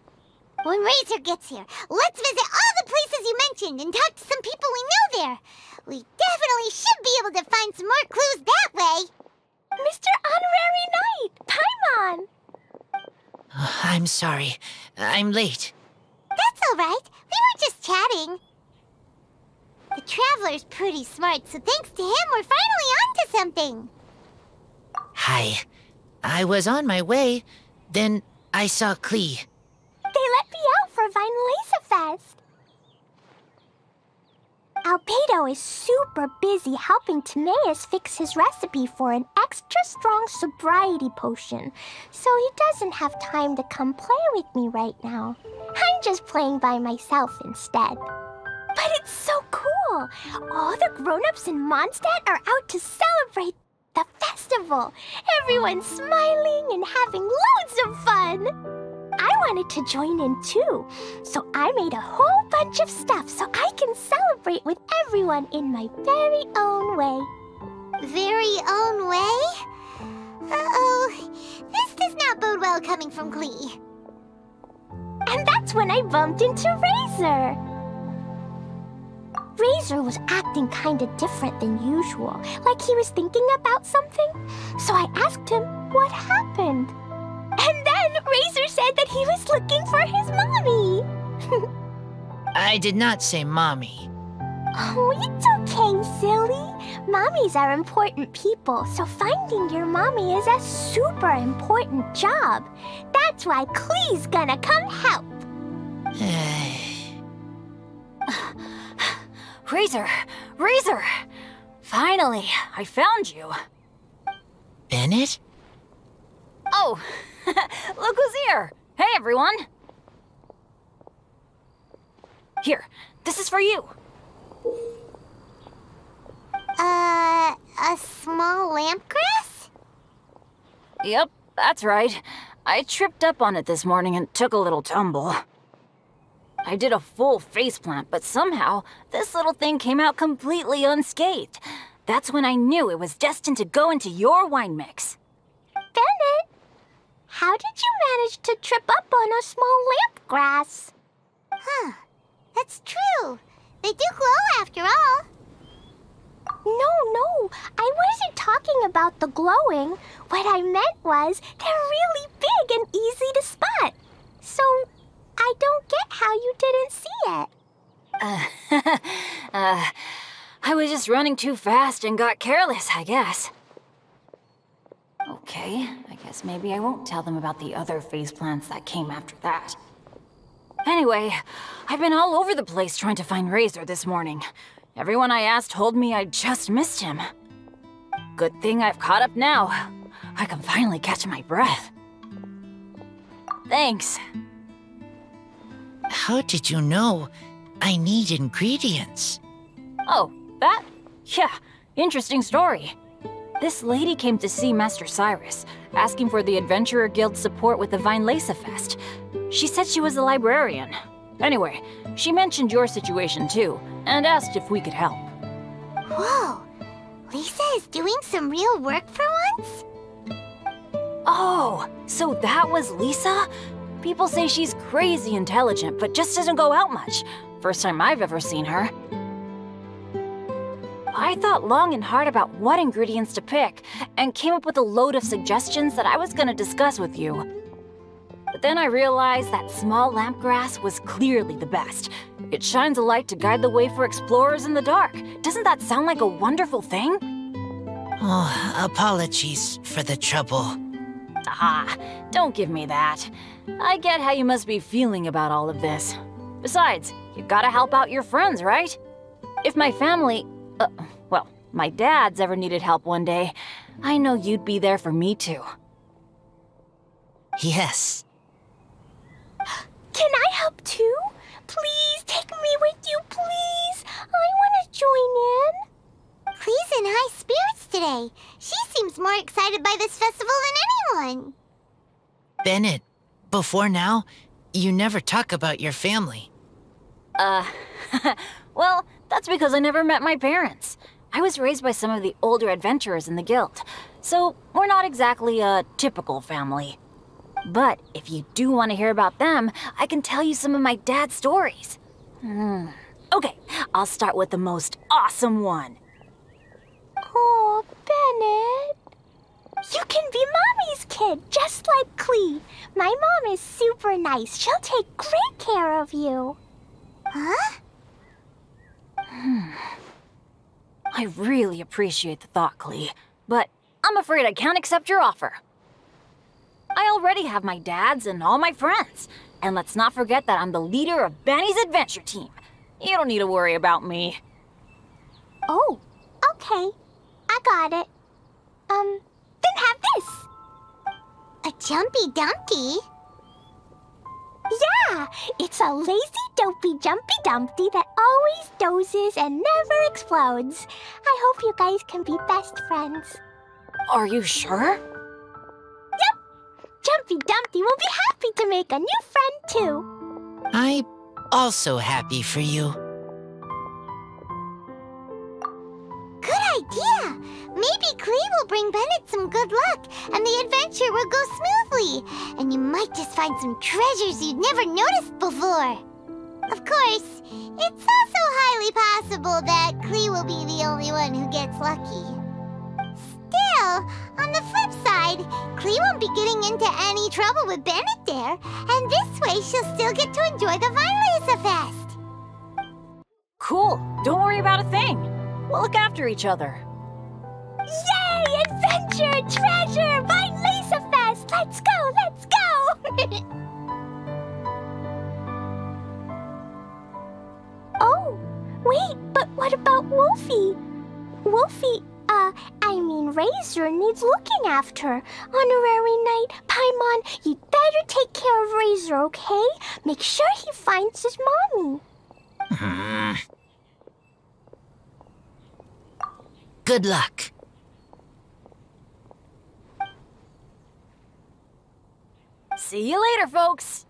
When Razor gets here, let's visit all the places you mentioned and talk to some people we know there. We definitely should be able to find some more clues that way. Mr. Honorary Knight, Paimon! I'm sorry. I'm late. That's all right. We were just chatting. The Traveler's pretty smart, so thanks to him, we're finally onto something. Hi. I was on my way, then I saw Klee. They let me out for Weinlesefest. Albedo is super busy helping Timaeus fix his recipe for an extra strong sobriety potion, so he doesn't have time to come play with me right now. I'm just playing by myself instead. But it's so cool! All the grown-ups in Mondstadt are out to celebrate the festival. Everyone's smiling and having loads of fun. I wanted to join in too, so I made a whole bunch of stuff so I can celebrate with everyone in my very own way. Very own way? Uh-oh, this does not bode well coming from Klee. And that's when I bumped into Razor. Razor was acting kinda different than usual, like he was thinking about something. So I asked him what happened. And then Razor said that he was looking for his mommy. I did not say mommy. Oh, it's okay, silly. Mommies are important people, so finding your mommy is a super important job. That's why Klee's gonna come help. Razor! Razor! Finally, I found you. Bennett? Oh, look who's here! Hey, everyone! Here, this is for you. A small lampgrass? Yep, that's right. I tripped up on it this morning and took a little tumble. I did a full faceplant, but somehow this little thing came out completely unscathed. That's when I knew it was destined to go into your wine mix. Bennett, how did you manage to trip up on a small lampgrass? Huh, that's true. They do glow after all. No, I wasn't talking about the glowing. What I meant was they're really big and easy to spot. So I don't get how you didn't see it. I was just running too fast and got careless, I guess. Okay, I guess maybe I won't tell them about the other faceplants that came after that. Anyway, I've been all over the place trying to find Razor this morning. Everyone I asked told me I just missed him. Good thing I've caught up now. I can finally catch my breath. Thanks. How did you know I need ingredients? Oh, that? Yeah, interesting story. This lady came to see Master Cyrus, asking for the Adventurer Guild's support with the Weinlesefest. She said she was a librarian. Anyway, she mentioned your situation too, and asked if we could help. Whoa! Lisa is doing some real work for once? Oh, so that was Lisa? People say she's crazy intelligent, but just doesn't go out much. First time I've ever seen her. I thought long and hard about what ingredients to pick, and came up with a load of suggestions that I was gonna discuss with you. But then I realized that small lampgrass was clearly the best. It shines a light to guide the way for explorers in the dark. Doesn't that sound like a wonderful thing? Oh, apologies for the trouble. Ah, don't give me that. I get how you must be feeling about all of this. Besides, you gotta help out your friends, right? If my family, well, my dad's ever needed help one day, I know you'd be there for me too. Yes. Can I help too? Please take me with you, please. I want to join in. Clee's in high spirits today. She seems more excited by this festival than anyone. Bennett, before now, you never talk about your family. Well, that's because I never met my parents. I was raised by some of the older adventurers in the guild, so we're not exactly a typical family. But if you do want to hear about them, I can tell you some of my dad's stories. Okay, I'll start with the most awesome one. Oh, Bennett. You can be Mommy's kid, just like Clee. My mom is super nice. She'll take great care of you. Huh? I really appreciate the thought, Clee, but I'm afraid I can't accept your offer. I already have my dad's and all my friends. And let's not forget that I'm the leader of Benny's adventure team. You don't need to worry about me. Oh, okay. I got it. Then have this. A Jumpy Dumpty? Yeah, it's a lazy, dopey Jumpy Dumpty that always dozes and never explodes. I hope you guys can be best friends. Are you sure? Yep. Jumpy Dumpty will be happy to make a new friend too. I'm also happy for you. Good idea! Maybe Clee will bring Bennett some good luck, and the adventure will go smoothly. And you might just find some treasures you'd never noticed before. Of course, it's also highly possible that Clee will be the only one who gets lucky. Still, on the flip side, Clee won't be getting into any trouble with Bennett there, and this way she'll still get to enjoy the Weinlesefest. Cool. Don't worry about a thing. We'll look after each other. Yay! Adventure! Treasure! Weinlesefest! Let's go! Let's go! Oh, wait, but what about Wolfie? Wolfie, Razor needs looking after. Honorary Knight, Paimon, you'd better take care of Razor, okay? Make sure he finds his mommy. Good luck. See you later, folks.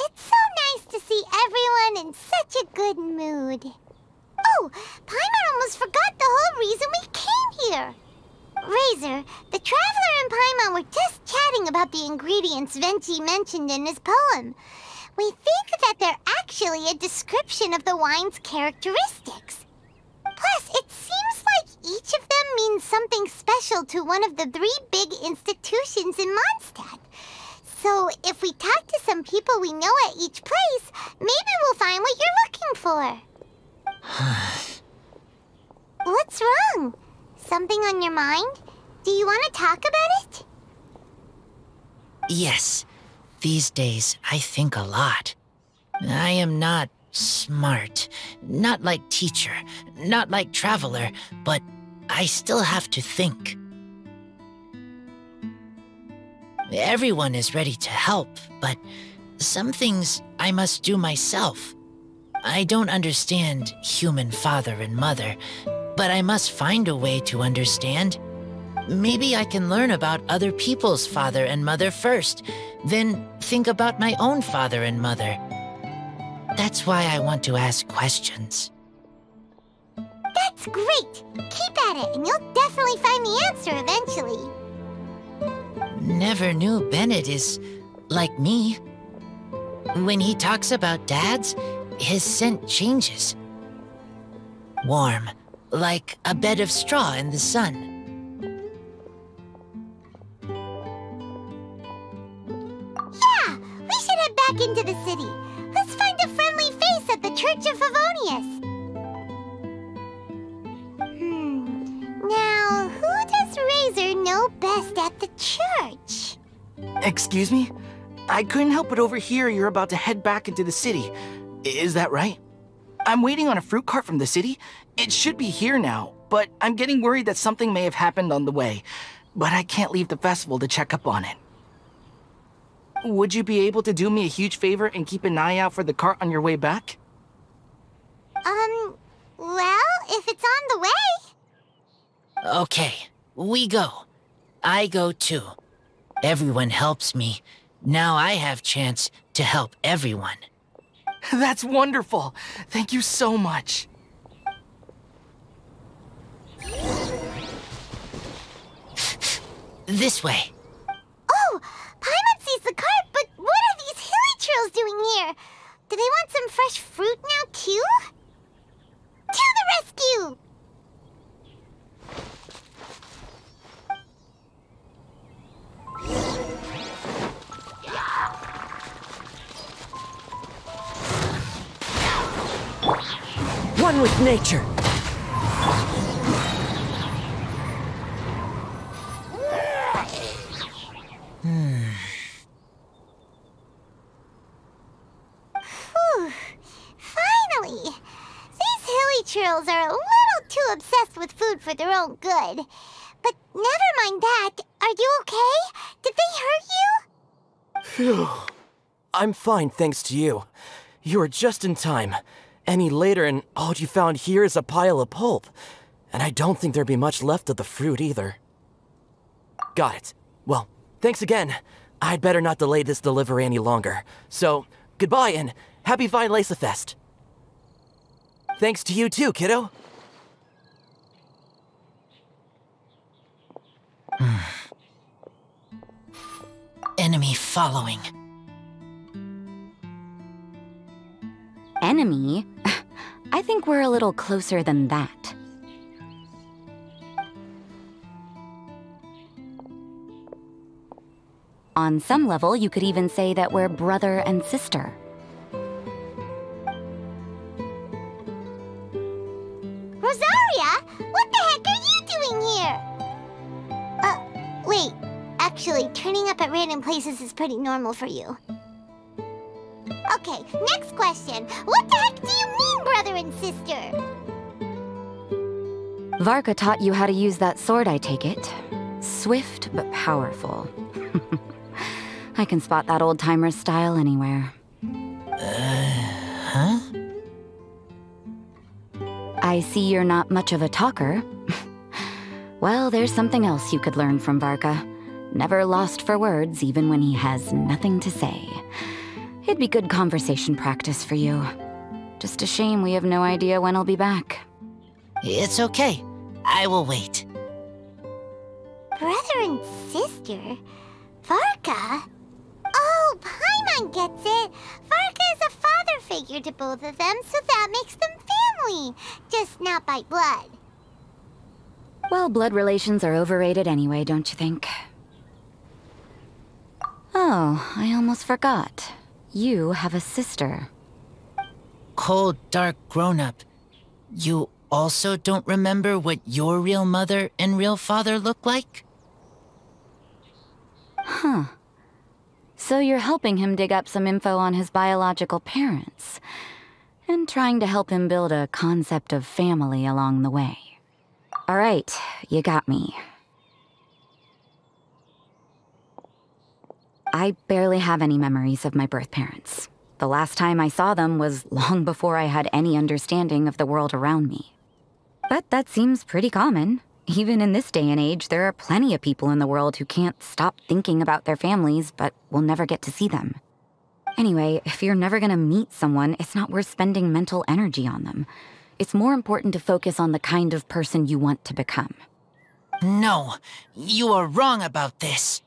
It's so nice to see everyone in such a good mood. Oh, Paimon almost forgot the whole reason we came here. Razor, the Traveler and Paimon were just chatting about the ingredients Venti mentioned in his poem. We think that they're actually a description of the wine's characteristics. Plus, it seems like each of them means something special to one of the 3 big institutions in Mondstadt. So, if we talk to some people we know at each place, maybe we'll find what you're looking for. What's wrong? Something on your mind? Do you want to talk about it? Yes. These days, I think a lot. I am not smart, not like teacher, not like Traveler, but I still have to think. Everyone is ready to help, but Some things I must do myself. I don't understand human father and mother, but I must find a way to understand. Maybe I can learn about other people's father and mother first, then think about my own father and mother. That's why I want to ask questions. That's great! Keep at it, and you'll definitely find the answer eventually. Never knew Bennett is like me. When he talks about dads, his scent changes. Warm, like a bed of straw in the sun. Yeah, we should head back into the city. Let's find a friendly face at the Church of Favonius. Now, who does Razor know best at the church? Excuse me? I couldn't help but overhear you're about to head back into the city. Is that right? I'm waiting on a fruit cart from the city. It should be here now, but I'm getting worried that something may have happened on the way. But I can't leave the festival to check up on it. Would you be able to do me a huge favor and keep an eye out for the cart on your way back? Well, if it's on the way. Okay, we go. I go too. Everyone helps me. Now I have chance to help everyone. That's wonderful. Thank you so much. This way. Oh, Paimon sees the cart, but what are these hilly trails doing here? Do they want some fresh fruit now, too? To the rescue! One with nature. Whew. Finally! These hilly trails are a little too obsessed with food for their own good. But never mind that. Are you okay? Did they hurt you? Phew. I'm fine, thanks to you. You were just in time. Any later and all you found here is a pile of pulp. And I don't think there'd be much left of the fruit either. Got it. Well, thanks again. I'd better not delay this delivery any longer. So, goodbye and happy Weinlesefest. Thanks to you too, kiddo. Enemy following. Enemy? I think we're a little closer than that. On some level, you could even say that we're brother and sister. Rosaria? What the heck are you doing here? Wait. Actually, turning up at random places is pretty normal for you. Okay, next question. What the heck do you mean, brother and sister? Varka taught you how to use that sword, I take it. Swift but powerful. I can spot that old-timer's style anywhere. Huh? I see you're not much of a talker. Well, there's something else you could learn from Varka. Never lost for words, even when he has nothing to say. It'd be good conversation practice for you. Just a shame we have no idea when he'll be back. It's okay. I will wait. Brother and sister? Varka? Oh, Paimon gets it. Varka is a father figure to both of them, so that makes them family. Just not by blood. Well, blood relations are overrated anyway, don't you think? Oh, I almost forgot. You have a sister. Cold, dark grown-up. You also don't remember what your real mother and real father look like? Huh. So you're helping him dig up some info on his biological parents, and trying to help him build a concept of family along the way. All right, you got me. I barely have any memories of my birth parents. The last time I saw them was long before I had any understanding of the world around me. But that seems pretty common. Even in this day and age, there are plenty of people in the world who can't stop thinking about their families, but will never get to see them. Anyway, if you're never gonna meet someone, it's not worth spending mental energy on them. It's more important to focus on the kind of person you want to become. No, you are wrong about this.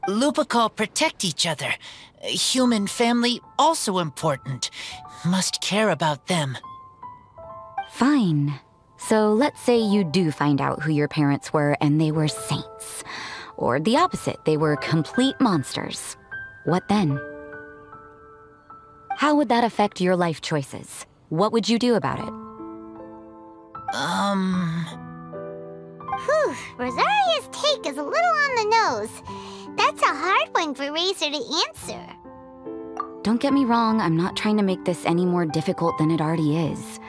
Lupical protect each other. Human family also important. Must care about them. Fine. So let's say you do find out who your parents were and they were saints. Or the opposite, they were complete monsters. What then? How would that affect your life choices? What would you do about it? Whew, Rosaria's take is a little on the nose. That's a hard one for Razor to answer. Don't get me wrong, I'm not trying to make this any more difficult than it already is.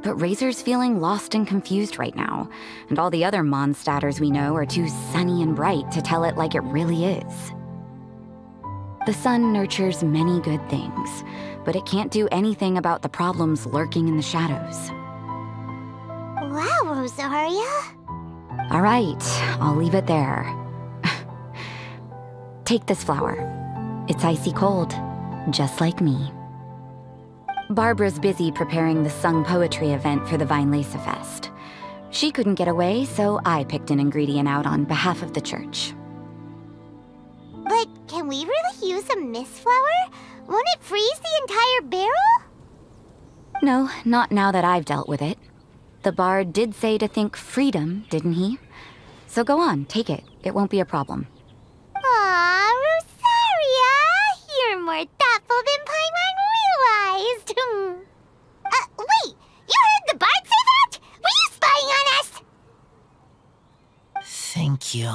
But Razor's feeling lost and confused right now, and all the other Mondstatters we know are too sunny and bright to tell it like it really is. The sun nurtures many good things, but it can't do anything about the problems lurking in the shadows. Wow, Rosaria. All right, I'll leave it there. Take this flower. It's icy cold, just like me. Barbara's busy preparing the sung poetry event for the Weinlesefest. She couldn't get away, so I picked an ingredient out on behalf of the church. But can we really use a mist flower? Won't it freeze the entire barrel? No, not now that I've dealt with it. The bard did say to think freedom, didn't he? So go on, take it. It won't be a problem. Aw, Rosaria! You're more thoughtful than Paimon realized. Wait! You heard the bard say that? Were you spying on us? Thank you.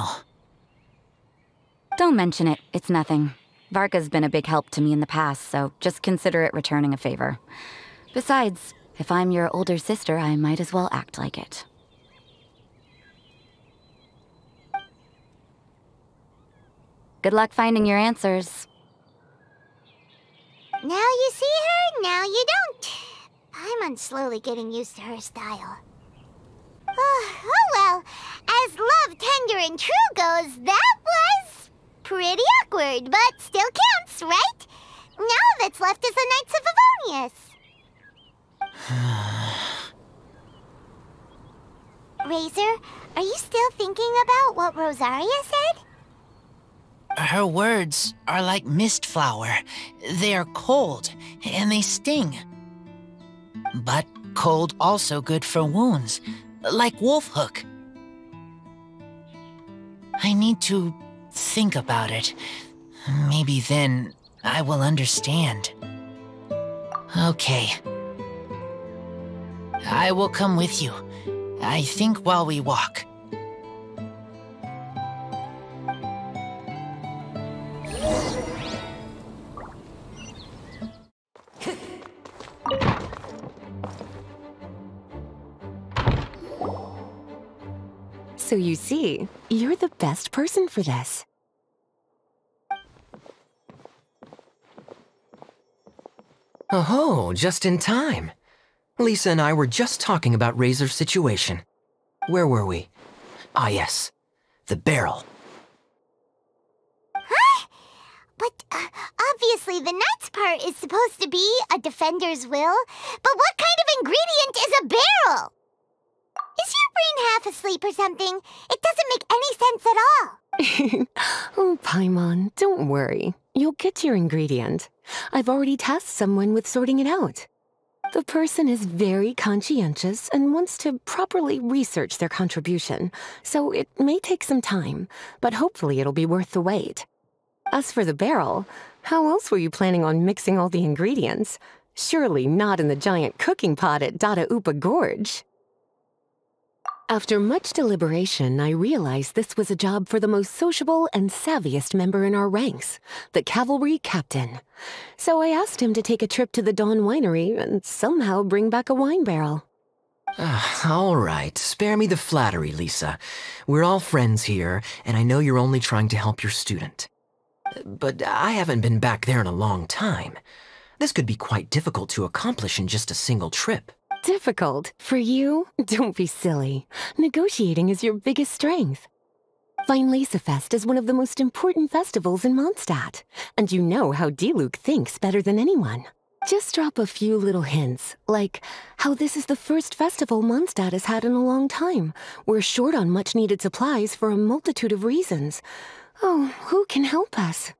Don't mention it. It's nothing. Varka's been a big help to me in the past, so just consider it returning a favor. Besides, if I'm your older sister, I might as well act like it. Good luck finding your answers. Now you see her, now you don't. Paimon's slowly getting used to her style. Oh well, as love, tender, and true goes, that was pretty awkward, but still counts, right? Now that's left is the Knights of Favonius. Razor, are you still thinking about what Rosaria said? Her words are like mist flower. They are cold, and they sting. But cold also good for wounds, like wolf hook. I need to think about it. Maybe then I will understand. Okay. I will come with you. I think while we walk. So you see, you're the best person for this. Oh, just in time. Lisa and I were just talking about Razor's situation. Where were we? Ah, yes. The barrel. Huh? But obviously the Knights part is supposed to be a defender's will. But what kind of ingredient is a barrel? Is your brain half asleep or something? It doesn't make any sense at all. Oh, Paimon, don't worry. You'll get your ingredient. I've already tasked someone with sorting it out. The person is very conscientious and wants to properly research their contribution, so it may take some time, but hopefully it'll be worth the wait. As for the barrel, how else were you planning on mixing all the ingredients? Surely not in the giant cooking pot at Dada Upa Gorge. After much deliberation, I realized this was a job for the most sociable and savviest member in our ranks, the cavalry captain. So I asked him to take a trip to the Dawn Winery and somehow bring back a wine barrel. All right, spare me the flattery, Lisa. We're all friends here, and I know you're only trying to help your student. But I haven't been back there in a long time. This could be quite difficult to accomplish in just a single trip. Difficult? For you? Don't be silly. Negotiating is your biggest strength. Weinlesefest is one of the most important festivals in Mondstadt, and you know how Diluc thinks better than anyone. Just drop a few little hints, like how this is the first festival Mondstadt has had in a long time. We're short on much-needed supplies for a multitude of reasons. Oh, who can help us?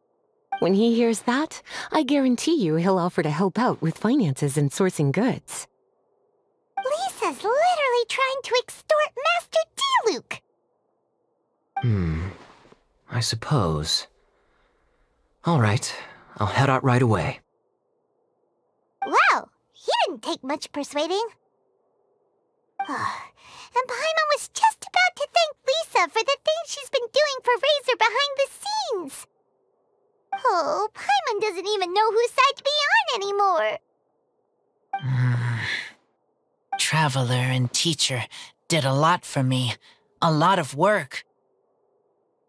When he hears that, I guarantee you he'll offer to help out with finances and sourcing goods. Lisa's literally trying to extort Master Diluc! I suppose. All right, I'll head out right away. Wow, he didn't take much persuading. And Paimon was just about to thank Lisa for the things she's been doing for Razor behind the scenes. Oh, Paimon doesn't even know whose side to be on anymore. Traveler and teacher did a lot for me. A lot of work.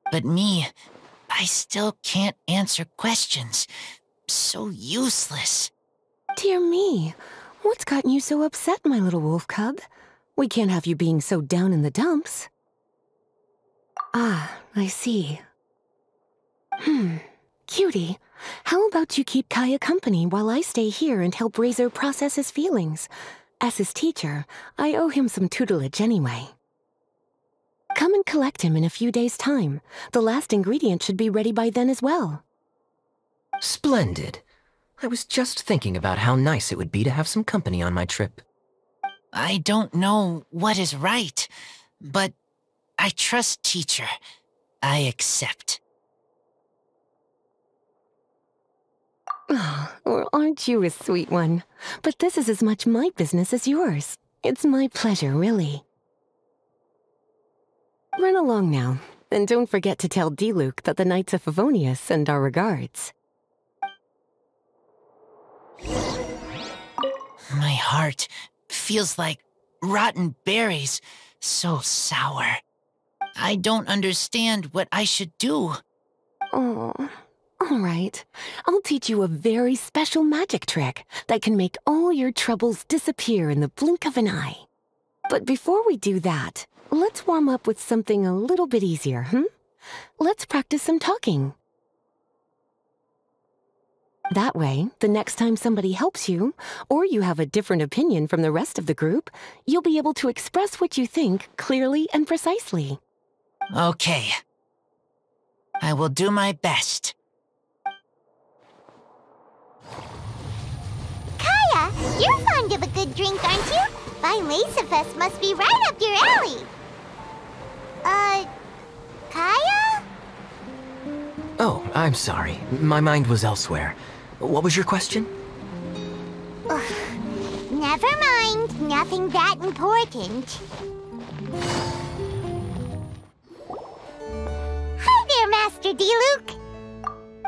But me, I still can't answer questions. So useless. Dear me, what's gotten you so upset, my little wolf cub? We can't have you being so down in the dumps. Ah, I see. Cutie, how about you keep Kaya company while I stay here and help Razor process his feelings? As his teacher, I owe him some tutelage anyway. Come and collect him in a few days' time. The last ingredient should be ready by then as well. Splendid. I was just thinking about how nice it would be to have some company on my trip. I don't know what is right, but I trust teacher. I accept. Or aren't you a sweet one? But this is as much my business as yours. It's my pleasure, really. Run along now, and don't forget to tell Diluc that the Knights of Favonius send our regards. My heart feels like rotten berries, so sour. I don't understand what I should do. Oh, all right. I'll teach you a very special magic trick that can make all your troubles disappear in the blink of an eye. But before we do that, let's warm up with something a little bit easier, Let's practice some talking. That way, the next time somebody helps you, or you have a different opinion from the rest of the group, you'll be able to express what you think clearly and precisely. Okay. I will do my best. Kaya, you're fond of a good drink, aren't you? Weinlesefest must be right up your alley. Kaya? Oh, I'm sorry. My mind was elsewhere. What was your question? Never mind. Nothing that important. Hi there, Master Diluc.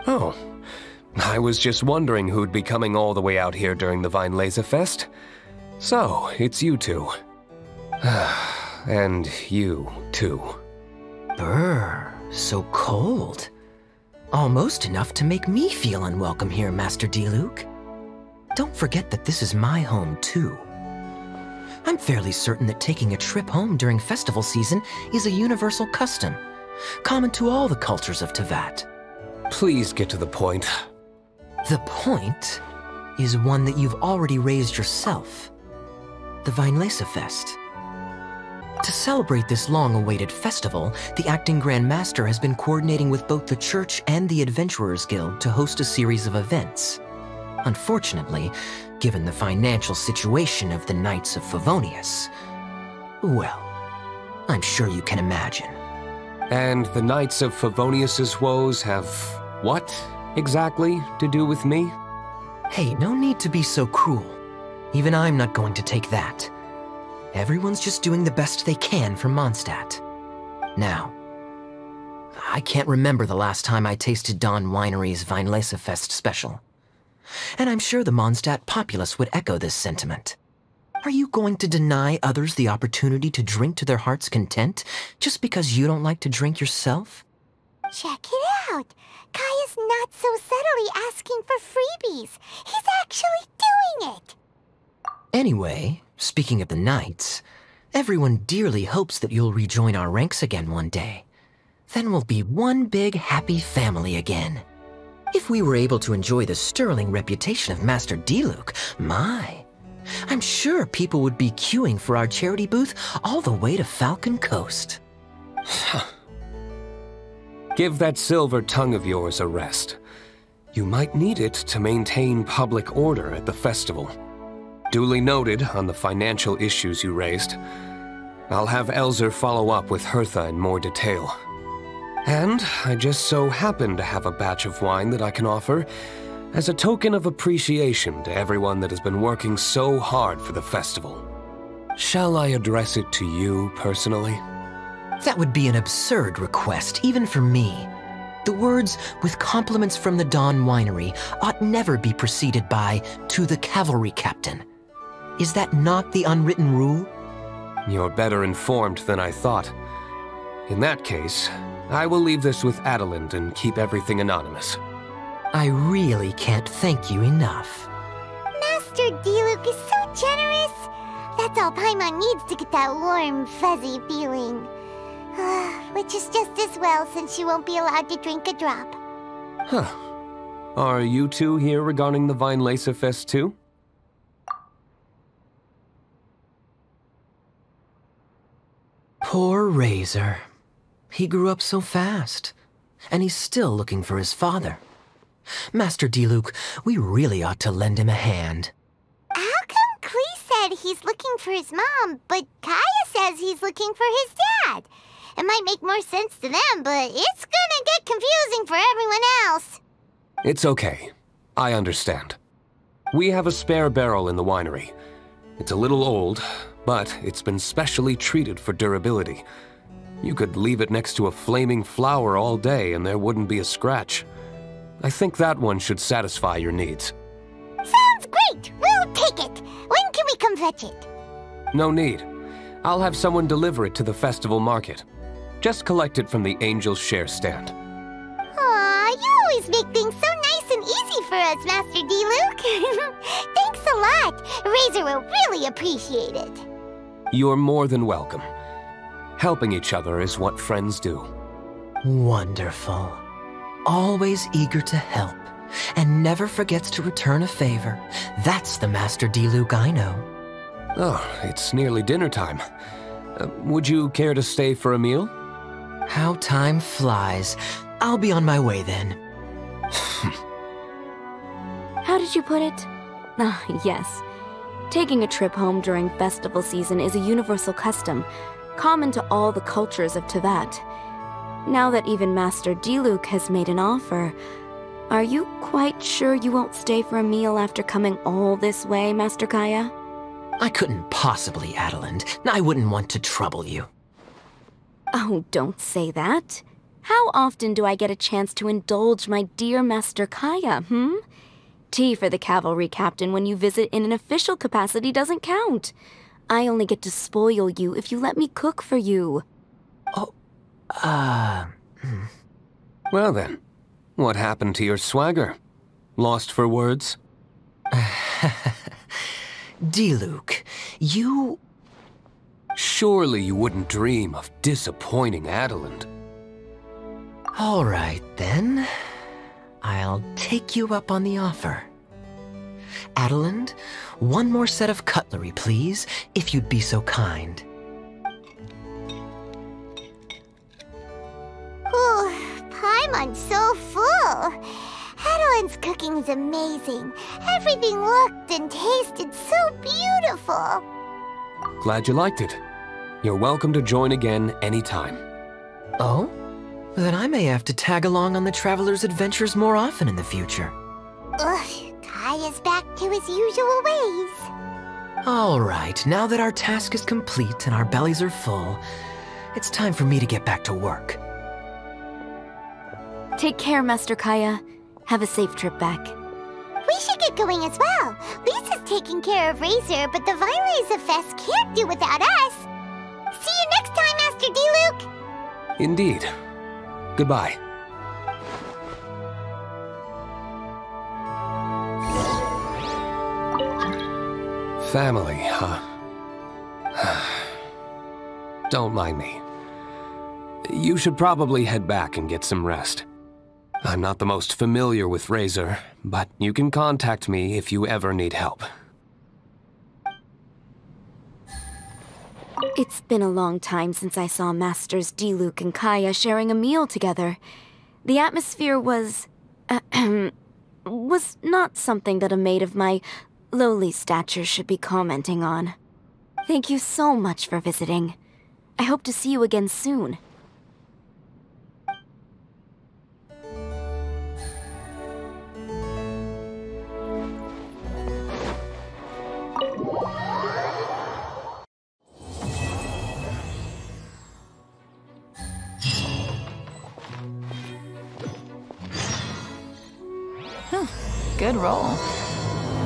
Oh, I was just wondering who'd be coming all the way out here during the Weinlesefest. So, it's you two. And you, too. Brr, so cold. Almost enough to make me feel unwelcome here, Master Diluc. Don't forget that this is my home, too. I'm fairly certain that taking a trip home during festival season is a universal custom, common to all the cultures of Teyvat. Please get to the point. The point is one that you've already raised yourself. The Weinlesefest. To celebrate this long-awaited festival, the Acting Grand Master has been coordinating with both the Church and the Adventurers Guild to host a series of events. Unfortunately, given the financial situation of the Knights of Favonius, well, I'm sure you can imagine. And the Knights of Favonius's woes have what, exactly, to do with me? Hey, no need to be so cruel. Even I'm not going to take that. Everyone's just doing the best they can for Mondstadt. Now, I can't remember the last time I tasted Dawn Winery's Weinlesefest special. And I'm sure the Mondstadt populace would echo this sentiment. Are you going to deny others the opportunity to drink to their heart's content just because you don't like to drink yourself? Check it out! Kaya's not so subtly asking for freebies. He's actually doing it! Anyway, speaking of the knights, everyone dearly hopes that you'll rejoin our ranks again one day. Then we'll be one big happy family again. If we were able to enjoy the sterling reputation of Master Diluc, my, I'm sure people would be queuing for our charity booth all the way to Falcon Coast. Give that silver tongue of yours a rest. You might need it to maintain public order at the festival. Duly noted on the financial issues you raised. I'll have Elzer follow up with Hertha in more detail. And I just so happen to have a batch of wine that I can offer as a token of appreciation to everyone that has been working so hard for the festival. Shall I address it to you personally? That would be an absurd request, even for me. The words, with compliments from the Dawn Winery, ought never be preceded by, to the cavalry captain. Is that not the unwritten rule? You're better informed than I thought. In that case, I will leave this with Adelind and keep everything anonymous. I really can't thank you enough. Master Diluc is so generous. That's all Paimon needs to get that warm, fuzzy feeling. Which is just as well since you won't be allowed to drink a drop. Huh. Are you two here regarding the Weinlesefest too? Poor Razor. He grew up so fast, and he's still looking for his father. Master Diluc, we really ought to lend him a hand. How come Klee said he's looking for his mom, but Kaya says he's looking for his dad? It might make more sense to them, but it's gonna get confusing for everyone else. It's okay. I understand. We have a spare barrel in the winery. It's a little old, but it's been specially treated for durability. You could leave it next to a flaming flower all day and there wouldn't be a scratch. I think that one should satisfy your needs. Sounds great! We'll take it! When can we come fetch it? No need. I'll have someone deliver it to the festival market. Just collect it from the Angel's Share stand. Aw, you always make things so nice and easy for us, Master Diluc. Thanks a lot. Razor will really appreciate it. You're more than welcome. Helping each other is what friends do. Wonderful. Always eager to help, and never forgets to return a favor. That's the Master Diluc I know. Oh, it's nearly dinner time. Would you care to stay for a meal? How time flies. I'll be on my way then. How did you put it? Ah, yes. Taking a trip home during festival season is a universal custom, common to all the cultures of Teyvat. Now that even Master Diluc has made an offer, are you quite sure you won't stay for a meal after coming all this way, Master Kaya? I couldn't possibly, Adelind. I wouldn't want to trouble you. Oh, don't say that. How often do I get a chance to indulge my dear Master Kaya, Tea for the cavalry captain when you visit in an official capacity doesn't count. I only get to spoil you if you let me cook for you. Oh, Well then, what happened to your swagger? Lost for words? Diluc, you... Surely you wouldn't dream of disappointing Adelind. All right, then. I'll take you up on the offer. Adelind, one more set of cutlery, please, if you'd be so kind. Ooh, Paimon's so full. Adelind's cooking's amazing. Everything looked and tasted so beautiful. Glad you liked it. You're welcome to join again anytime. Oh? Then I may have to tag along on the Traveler's adventures more often in the future. Ugh, Kaya's back to his usual ways. All right, now that our task is complete and our bellies are full, it's time for me to get back to work. Take care, Master Kaya. Have a safe trip back. We should get going as well. Lisa's taking care of Razor, but the Weinlesefest can't do without us. See you next time, Master D-Luke. Indeed. Goodbye. Family, huh? Don't mind me. You should probably head back and get some rest. I'm not the most familiar with Razor, but you can contact me if you ever need help. It's been a long time since I saw Masters D-Luke and Kaya sharing a meal together. The atmosphere was not something that a maid of my lowly stature should be commenting on. Thank you so much for visiting. I hope to see you again soon. Good roll.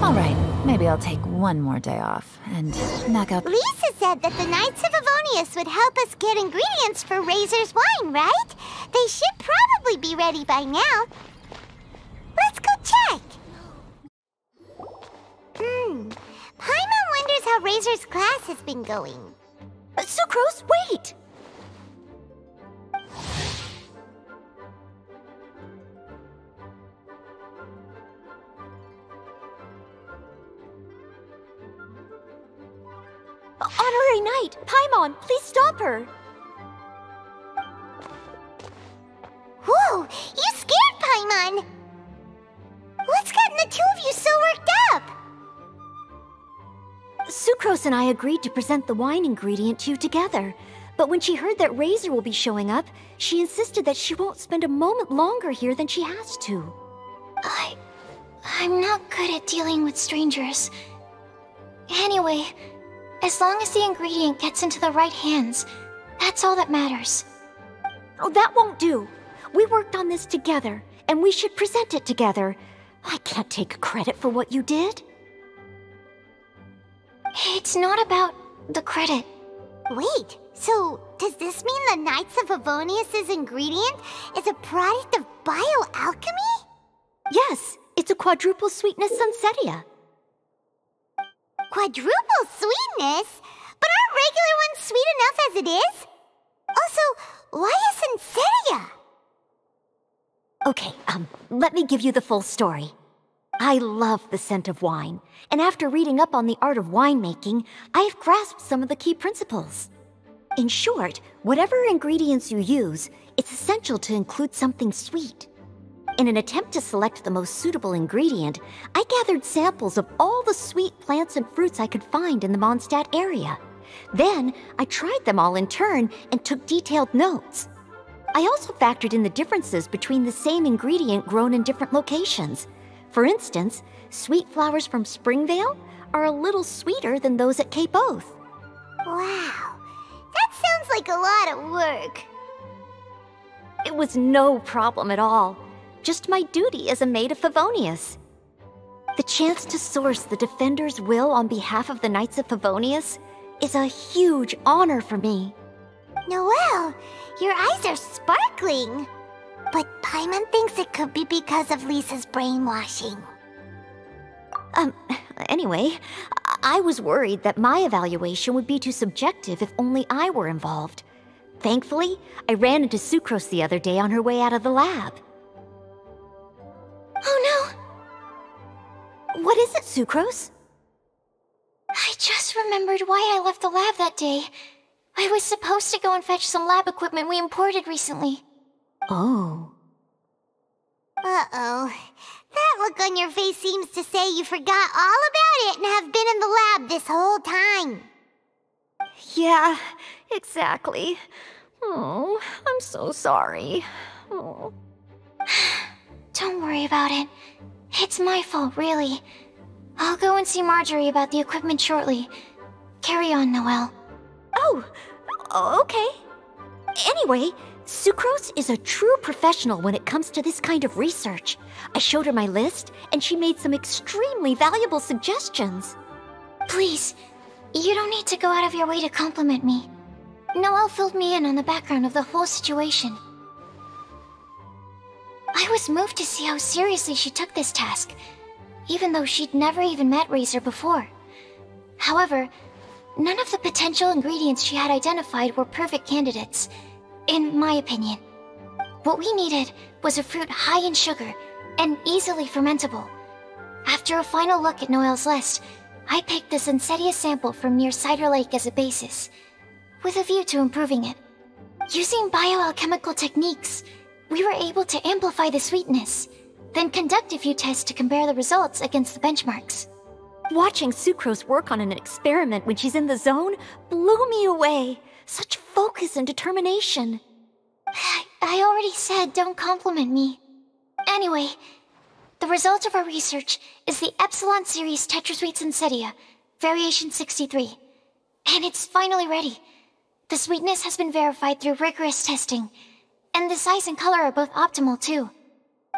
All right, maybe I'll take one more day off and knock out... Lisa said that the Knights of Avonius would help us get ingredients for Razor's wine, right? They should probably be ready by now. Let's go check. Paimon wonders how Razor's class has been going. Sucrose, wait! Honorary Knight, Paimon, please stop her! Whoa, you scared Paimon! What's gotten the two of you so worked up? Sucrose and I agreed to present the wine ingredient to you together. But when she heard that Razor will be showing up, she insisted that she won't spend a moment longer here than she has to. I'm not good at dealing with strangers. Anyway, as long as the ingredient gets into the right hands, that's all that matters. Oh, that won't do. We worked on this together, and we should present it together. I can't take credit for what you did. It's not about the credit. Wait, so does this mean the Knights of Avonius' ingredient is a product of bioalchemy? Yes, it's a quadruple sweetness sunsetia. Quadruple sweetness? But aren't regular ones sweet enough as it is? Also, why a sunsetia? Okay, let me give you the full story. I love the scent of wine, and after reading up on the art of winemaking, I have grasped some of the key principles. In short, whatever ingredients you use, it's essential to include something sweet. In an attempt to select the most suitable ingredient, I gathered samples of all the sweet plants and fruits I could find in the Mondstadt area. Then, I tried them all in turn and took detailed notes. I also factored in the differences between the same ingredient grown in different locations. For instance, sweet flowers from Springvale are a little sweeter than those at Cape Oath. Wow, that sounds like a lot of work. It was no problem at all. Just my duty as a maid of Favonius. The chance to source the Defender's will on behalf of the Knights of Favonius is a huge honor for me. Noelle, your eyes are sparkling. But Paimon thinks it could be because of Lisa's brainwashing. Anyway, I was worried that my evaluation would be too subjective if only I were involved. Thankfully, I ran into Sucrose the other day on her way out of the lab. Oh no! What is it, Sucrose? I just remembered why I left the lab that day. I was supposed to go and fetch some lab equipment we imported recently. Oh. Uh-oh. That look on your face seems to say you forgot all about it and have been in the lab this whole time. Yeah, exactly. Oh, I'm so sorry. Oh. Don't worry about it. It's my fault, really. I'll go and see Marjorie about the equipment shortly. Carry on, Noelle. Oh, okay. Anyway, Sucrose is a true professional when it comes to this kind of research. I showed her my list, and she made some extremely valuable suggestions. Please, you don't need to go out of your way to compliment me. Noelle filled me in on the background of the whole situation. I was moved to see how seriously she took this task, even though she'd never even met Razor before. However, none of the potential ingredients she had identified were perfect candidates, in my opinion. What we needed was a fruit high in sugar and easily fermentable. After a final look at Noelle's list, I picked the Sensetia sample from near Cider Lake as a basis, with a view to improving it. Using bioalchemical techniques, we were able to amplify the sweetness, then conduct a few tests to compare the results against the benchmarks. Watching Sucrose work on an experiment when she's in the zone blew me away. Such focus and determination. I already said don't compliment me. Anyway, the result of our research is the Epsilon Series Tetrasweet Sensetia, Variation 63. And it's finally ready. The sweetness has been verified through rigorous testing, and the size and color are both optimal too.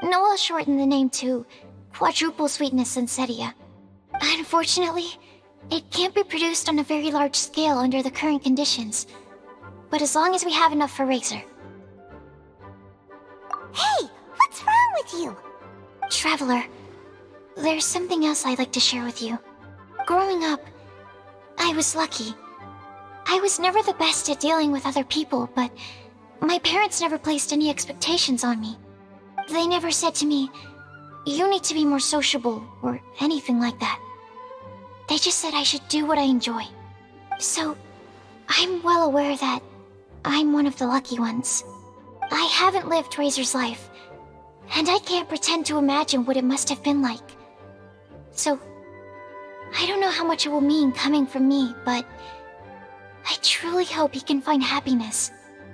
Noelle shortened the name to Quadruple Sweetness Sensetia. Unfortunately, it can't be produced on a very large scale under the current conditions, but as long as we have enough for Razor. Hey, what's wrong with you? Traveler, there's something else I'd like to share with you. Growing up, I was lucky. I was never the best at dealing with other people, but my parents never placed any expectations on me. They never said to me, "You need to be more sociable," or anything like that. They just said I should do what I enjoy. So, I'm well aware that I'm one of the lucky ones. I haven't lived Razor's life, and I can't pretend to imagine what it must have been like. So, I don't know how much it will mean coming from me, but I truly hope he can find happiness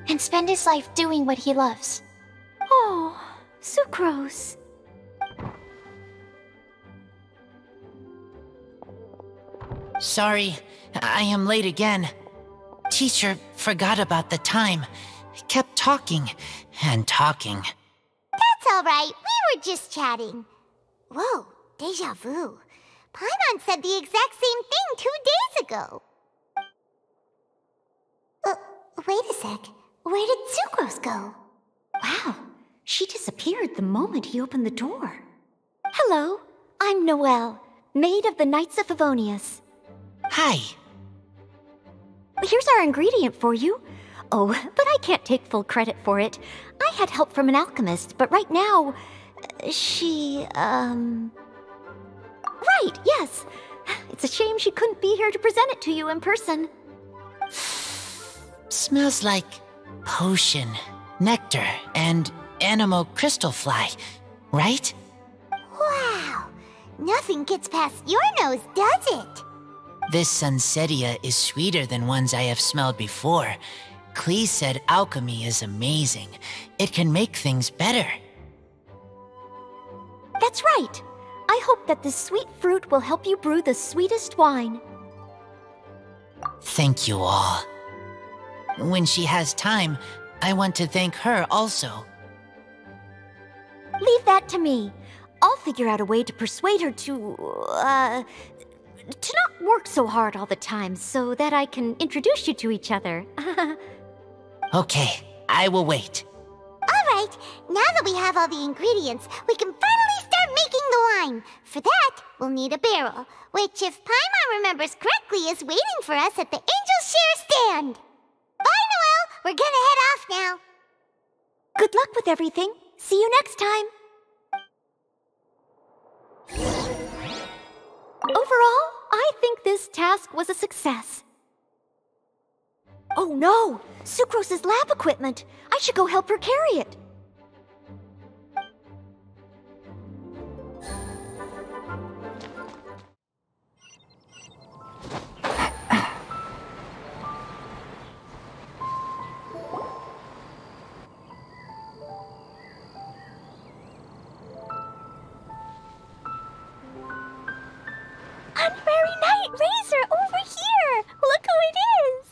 and spend his life doing what he loves. Oh, Sucrose. Sorry, I am late again. Teacher forgot about the time. Kept talking and talking. That's all right. We were just chatting. Whoa, déjà vu. Paimon said the exact same thing 2 days ago. Wait a sec. Where did Sucrose go? Wow, she disappeared the moment he opened the door. Hello, I'm Noelle, maid of the Knights of Favonius. Hi. Here's our ingredient for you. Oh, but I can't take full credit for it. I had help from an alchemist, but right now, she, Right, yes. It's a shame she couldn't be here to present it to you in person. Smells like potion, nectar, and animal crystal fly, right? Wow, nothing gets past your nose, does it? This Sensetia is sweeter than ones I have smelled before. Klee said alchemy is amazing. It can make things better. That's right. I hope that this sweet fruit will help you brew the sweetest wine. Thank you all. When she has time, I want to thank her also. Leave that to me. I'll figure out a way to persuade her to not work so hard all the time so that I can introduce you to each other. Okay, I will wait. All right, now that we have all the ingredients, we can finally start making the wine. For that, we'll need a barrel, which, if Paimon remembers correctly, is waiting for us at the Angel Share stand. Bye, Noelle. We're gonna head off now. Good luck with everything. See you next time. Overall, I think this task was a success. Oh no! Sucrose's lab equipment! I should go help her carry it. Unfairy Knight Razor over here! Look who it is!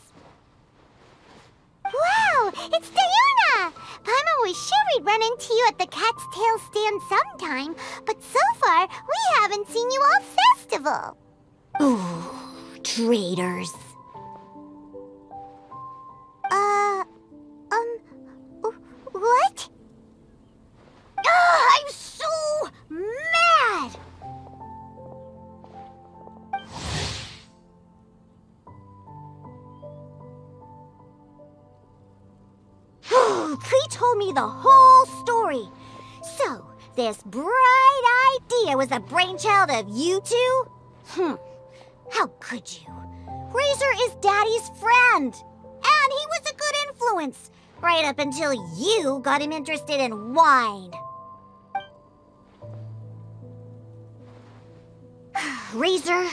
Wow, it's Diona! run into you at the Cat's Tail stand sometime, but so far, we haven't seen you all festival. Ooh, traitors. What? I'm so mad! Klee told me the whole story. So, this bright idea was a brainchild of you two? How could you? Razor is Daddy's friend, and he was a good influence, right up until you got him interested in wine. Razor,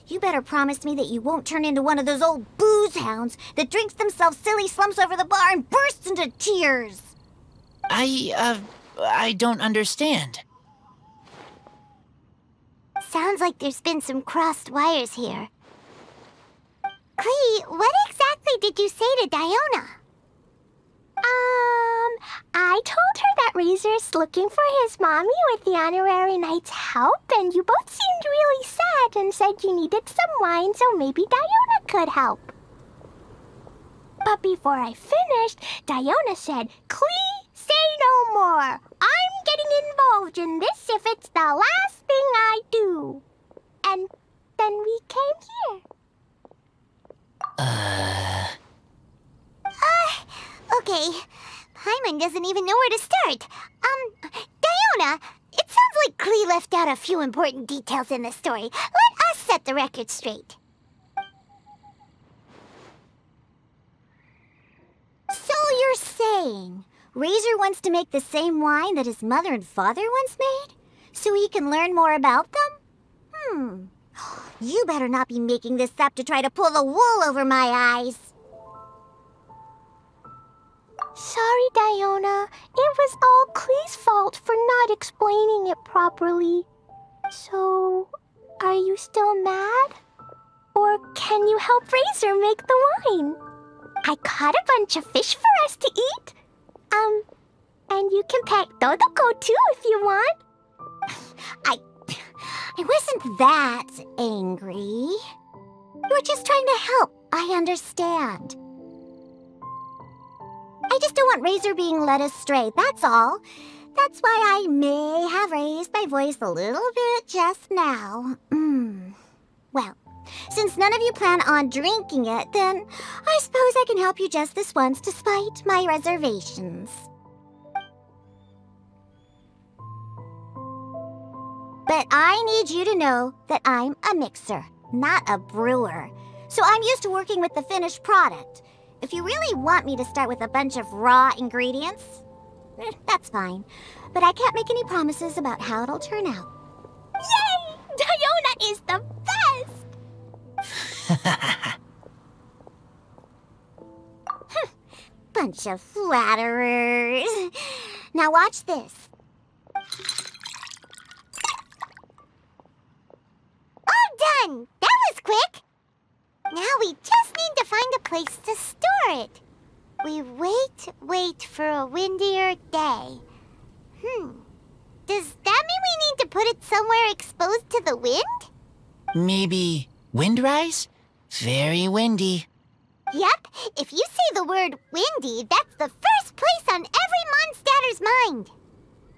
you better promise me that you won't turn into one of those old booze hounds that drinks themselves silly, slumps over the bar, and bursts into tears. I don't understand. Sounds like there's been some crossed wires here. Klee, what exactly did you say to Diona? I told her that Razor's looking for his mommy with the honorary knight's help, and you both seemed really sad and said you needed some wine, so maybe Diona could help. But before I finished, Diona said, "Klee, say no more. I'm getting involved in this if it's the last thing I do." And then we came here. Okay. Paimon doesn't even know where to start. Diona, it sounds like Klee left out a few important details in the story. Let us set the record straight. So you're saying Razor wants to make the same wine that his mother and father once made? So he can learn more about them? You better not be making this up to try to pull the wool over my eyes. Sorry, Diona. It was all Klee's fault for not explaining it properly. So, are you still mad? Or can you help Razor make the wine? I caught a bunch of fish for us to eat. And you can pet Dodoko too if you want. I wasn't that angry. You were just trying to help. I understand. I just don't want Razor being led astray, that's all. That's why I may have raised my voice a little bit just now. Well, since none of you plan on drinking it, then I suppose I can help you just this once despite my reservations. But I need you to know that I'm a mixer, not a brewer. So I'm used to working with the finished product. If you really want me to start with a bunch of raw ingredients, that's fine. But I can't make any promises about how it'll turn out. Yay! Diona is the best! Bunch of flatterers. Now watch this. All done! That was quick! Now we just need to find a place to store it. We wait for a windier day. Does that mean we need to put it somewhere exposed to the wind? Maybe windrise? Very windy. Yep, if you say the word windy, that's the first place on every Mondstatter's mind.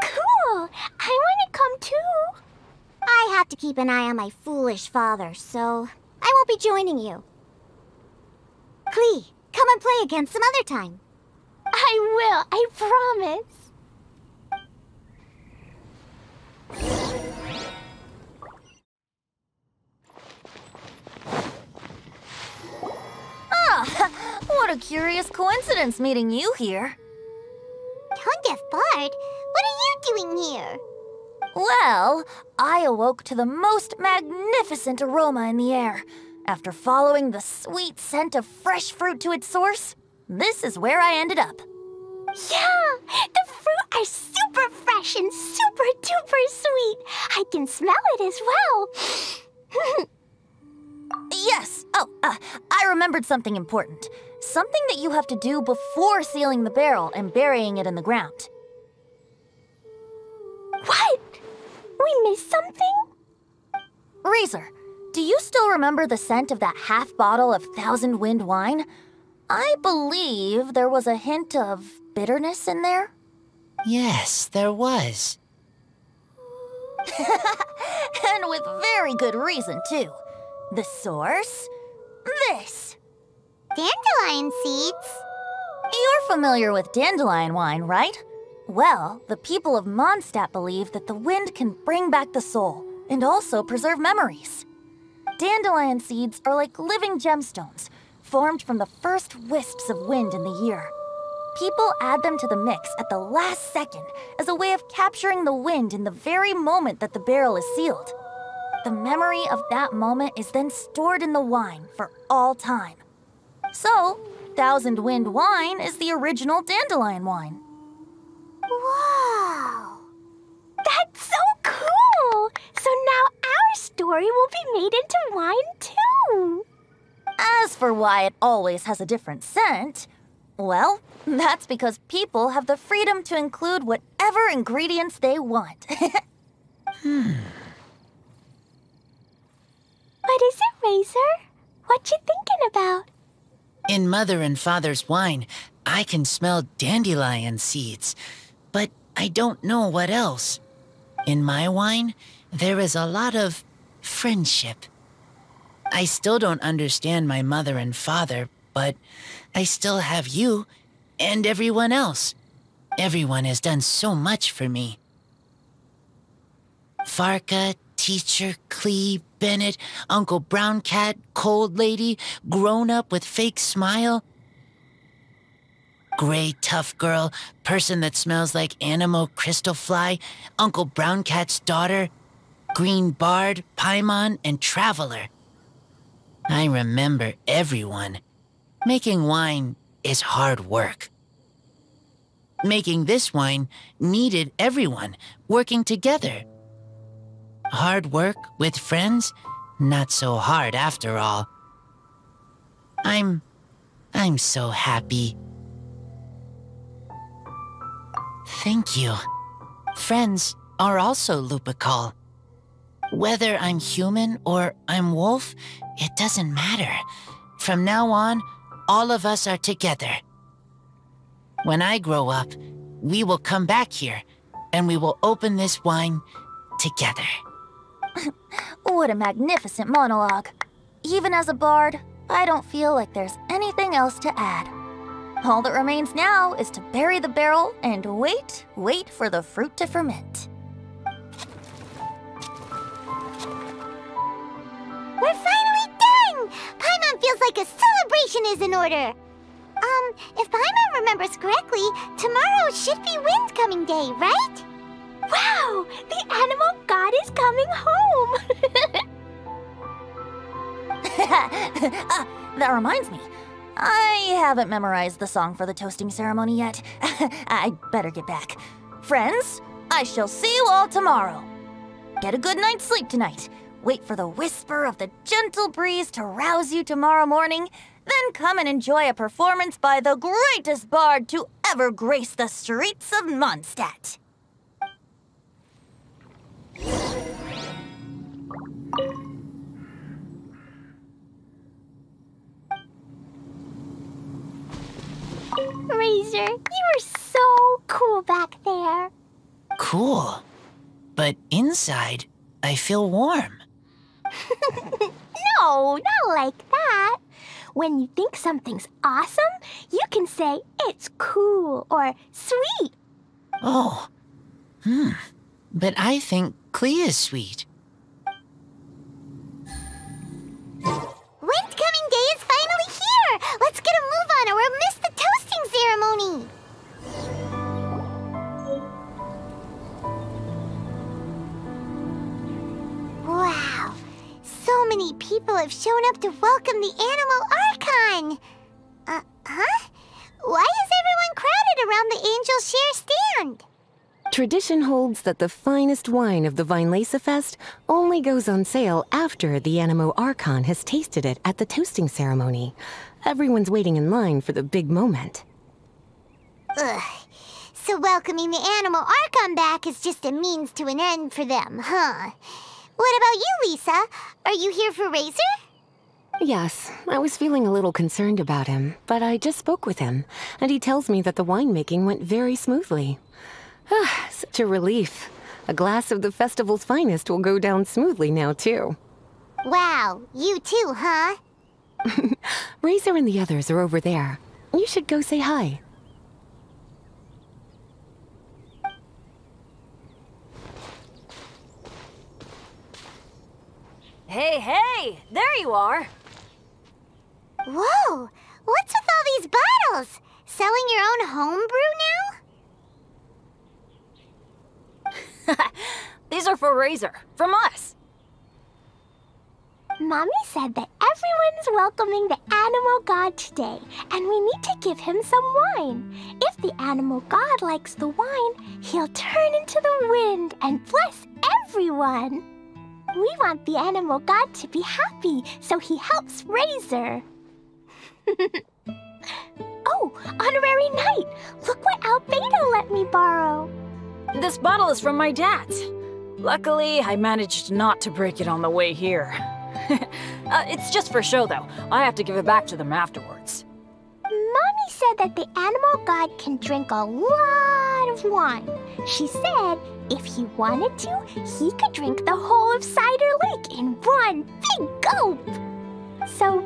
Cool! I want to come too. I have to keep an eye on my foolish father, so I won't be joining you. Klee, come and play again some other time. I will, I promise. What a curious coincidence meeting you here. Tone-deaf Bard, what are you doing here? Well, I awoke to the most magnificent aroma in the air. After following the sweet scent of fresh fruit to its source, this is where I ended up. Yeah, the fruit are super fresh and super duper sweet. I can smell it as well. Yes! I remembered something important. Something that you have to do before sealing the barrel and burying it in the ground. we miss something? Razor, do you still remember the scent of that half bottle of Thousand Wind wine? I believe there was a hint of bitterness in there. Yes, there was. And with very good reason, too. The source? This. Dandelion seeds? You're familiar with dandelion wine, right? Well, the people of Mondstadt believe that the wind can bring back the soul and also preserve memories. Dandelion seeds are like living gemstones, formed from the first wisps of wind in the year. People add them to the mix at the last second as a way of capturing the wind in the very moment that the barrel is sealed. The memory of that moment is then stored in the wine for all time. So, Thousand Wind wine is the original dandelion wine. Wow! That's so cool! So now our story will be made into wine too! As for why it always has a different scent, well, that's because people have the freedom to include whatever ingredients they want. What is it, Razor? What you thinking about? In Mother and Father's wine, I can smell dandelion seeds, but I don't know what else. In my wine, there is a lot of friendship. I still don't understand my mother and father, but I still have you and everyone else. Everyone has done so much for me. Varka, Teacher, Clee, Bennett, Uncle Brown Cat, Cold Lady, Grown Up with Fake Smile, Gray Tough Girl, Person that Smells like Animo Crystal Fly, Uncle Brown Cat's Daughter, Green Bard, Paimon, and Traveler. I remember everyone. Making wine is hard work. Making this wine needed everyone working together. Hard work with friends? Not so hard after all. I'm so happy. Thank you. Friends are also Lupical. Whether I'm human or I'm wolf, it doesn't matter. From now on, all of us are together. When I grow up, we will come back here, and we will open this wine together. What a magnificent monologue. Even as a bard, I don't feel like there's anything else to add. All that remains now is to bury the barrel and wait for the fruit to ferment. We're finally done! Paimon feels like a celebration is in order. If Paimon remembers correctly, tomorrow should be Wind-coming day, right? Wow! The animal god is coming home! That reminds me. I haven't memorized the song for the toasting ceremony yet. I better get back. Friends, I shall see you all tomorrow. Get a good night's sleep tonight. Wait for the whisper of the gentle breeze to rouse you tomorrow morning. Then come and enjoy a performance by the greatest bard to ever grace the streets of Mondstadt. Razor, you are so cool back there. Cool. But inside, I feel warm. No, not like that. When you think something's awesome, you can say it's cool or sweet. Oh. But I think Clee is sweet. Wind-coming day is finally here! Let's get a move on or we'll miss the toasting ceremony! Wow! So many people have shown up to welcome the Animal Archon! Why is everyone crowded around the Angel Share stand? Tradition holds that the finest wine of the Weinlesefest only goes on sale after the Animo Archon has tasted it at the toasting ceremony. Everyone's waiting in line for the big moment. Ugh. So So welcoming the Animal Archon back is just a means to an end for them, huh? What about you, Lisa? Are you here for Razor? Yes, I was feeling a little concerned about him, but I just spoke with him, and he tells me that the winemaking went very smoothly. Such a relief. A glass of the festival's finest will go down smoothly now, too. Wow, you too, huh? Razor and the others are over there. You should go say hi. Hey, hey! There you are! Whoa! What's with all these bottles? Selling your own homebrew now? These are for Razor. From us. Mommy said that everyone's welcoming the animal god today, and we need to give him some wine. If the animal god likes the wine, he'll turn into the wind and bless everyone. We want the animal god to be happy, so he helps Razor. Oh, honorary knight! Look what Albedo let me borrow. This bottle is from my dad's. Luckily, I managed not to break it on the way here. It's just for show, though. I have to give it back to them afterwards. Mommy said that the animal god can drink a lot of wine. She said if he wanted to, he could drink the whole of Cider Lake in one big gulp. So,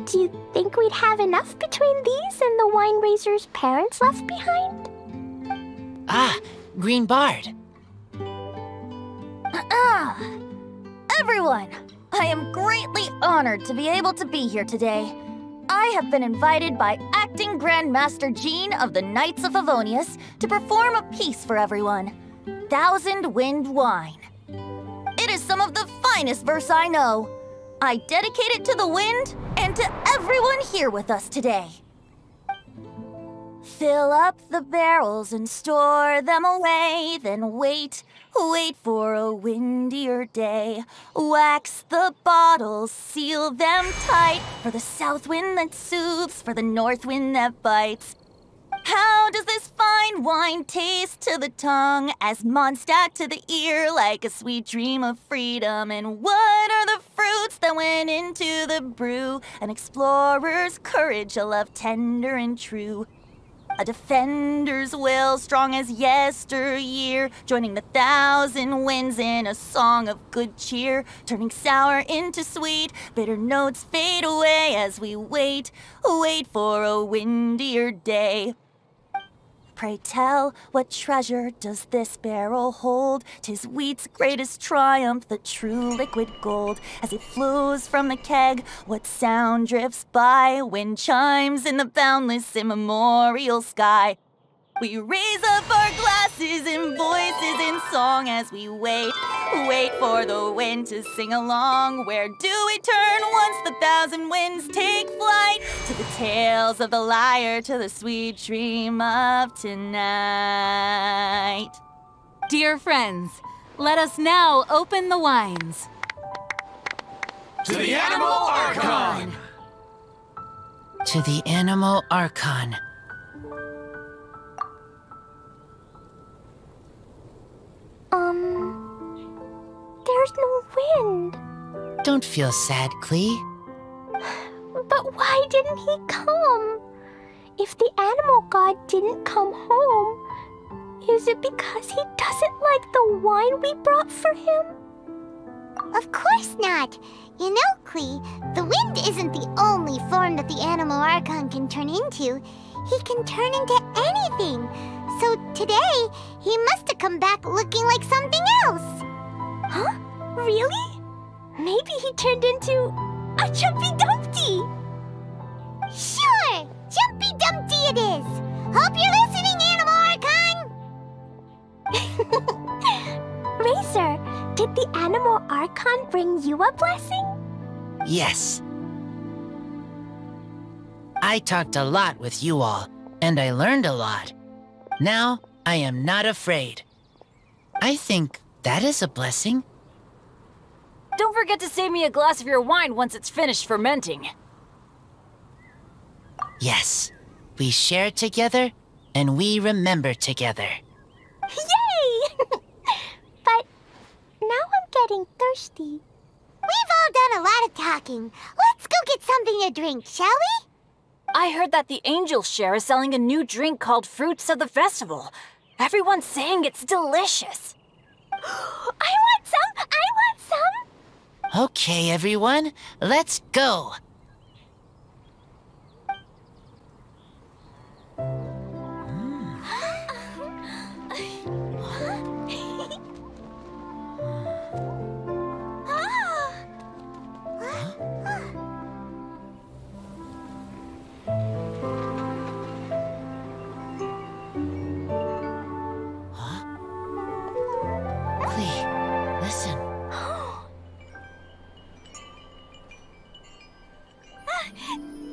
do you think we'd have enough between these and the wine raiser's parents left behind? Ah, Green Bard. Everyone, I am greatly honored to be able to be here today. I have been invited by Acting Grand Master Jean of the Knights of Favonius to perform a piece for everyone. Thousand Wind Wine. It is some of the finest verse I know. I dedicate it to the wind and to everyone here with us today. Fill up the barrels and store them away, then wait for a windier day. Wax the bottles, seal them tight, for the south wind that soothes, for the north wind that bites. How does this fine wine taste to the tongue, as Mondstadt to the ear, like a sweet dream of freedom? And what are the fruits that went into the brew? An explorer's courage, a love tender and true. A defender's will, strong as yesteryear, joining the thousand winds in a song of good cheer, turning sour into sweet, bitter notes fade away as we wait for a windier day. Pray tell, what treasure does this barrel hold? 'Tis wheat's greatest triumph, the true liquid gold. As it flows from the keg, what sound drifts by? Wind chimes in the boundless immemorial sky. We raise up our glasses and voices in song as we wait for the wind to sing along. Where do we turn once the thousand winds take flight? To the tales of the lyre, to the sweet dream of tonight. Dear friends, let us now open the wines. To the Animal Archon! To the Animal Archon. There's no wind. Don't feel sad, Klee. But why didn't he come? If the animal god didn't come home, is it because he doesn't like the wine we brought for him? Of course not. You know, Klee, the wind isn't the only form that the Animal Archon can turn into. He can turn into anything. So today, he must have come back looking like something else. Huh? Really? Maybe he turned into a Jumpy Dumpty. Sure! Jumpy Dumpty it is! Hope you're listening, Animal Archon! Razor, did the Animal Archon bring you a blessing? Yes. I talked a lot with you all, and I learned a lot. Now, I am not afraid. I think that is a blessing. Don't forget to save me a glass of your wine once it's finished fermenting. Yes, we share together, and we remember together. Yay! But now I'm getting thirsty. We've all done a lot of talking. Let's go get something to drink, shall we? I heard that the Angel Share is selling a new drink called Fruits of the Festival. Everyone's saying it's delicious. I want some! I want some! Okay, everyone, let's go. Listen.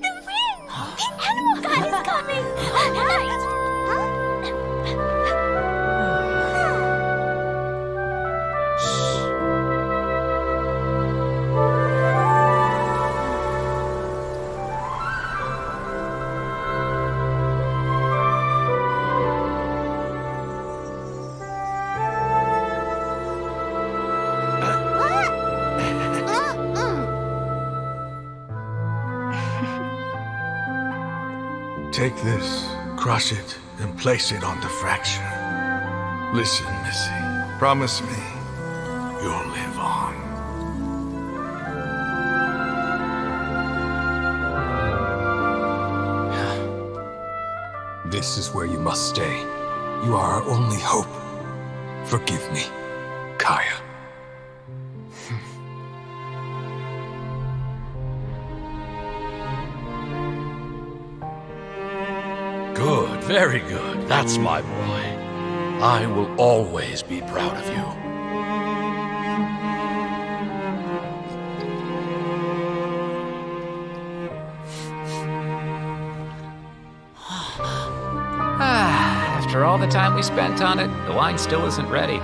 The wind! The animal god is coming! Right! Take this, crush it, and place it on the fracture. Listen, Missy. Promise me you'll live on. This is where you must stay. You are our only hope. Forgive me, Kaya. Good, very good. That's my boy. I will always be proud of you. After all the time we spent on it, the wine still isn't ready.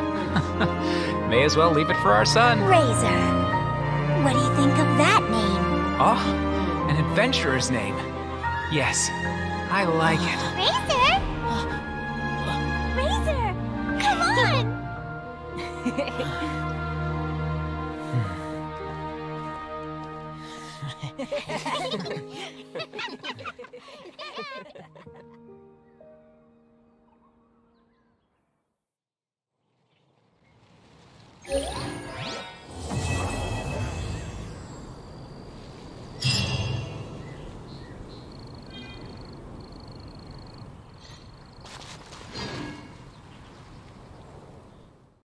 May as well leave it for our son. Razor. What do you think of that name? Oh, an adventurer's name. Yes, I like it. Razor? Razor! Come on!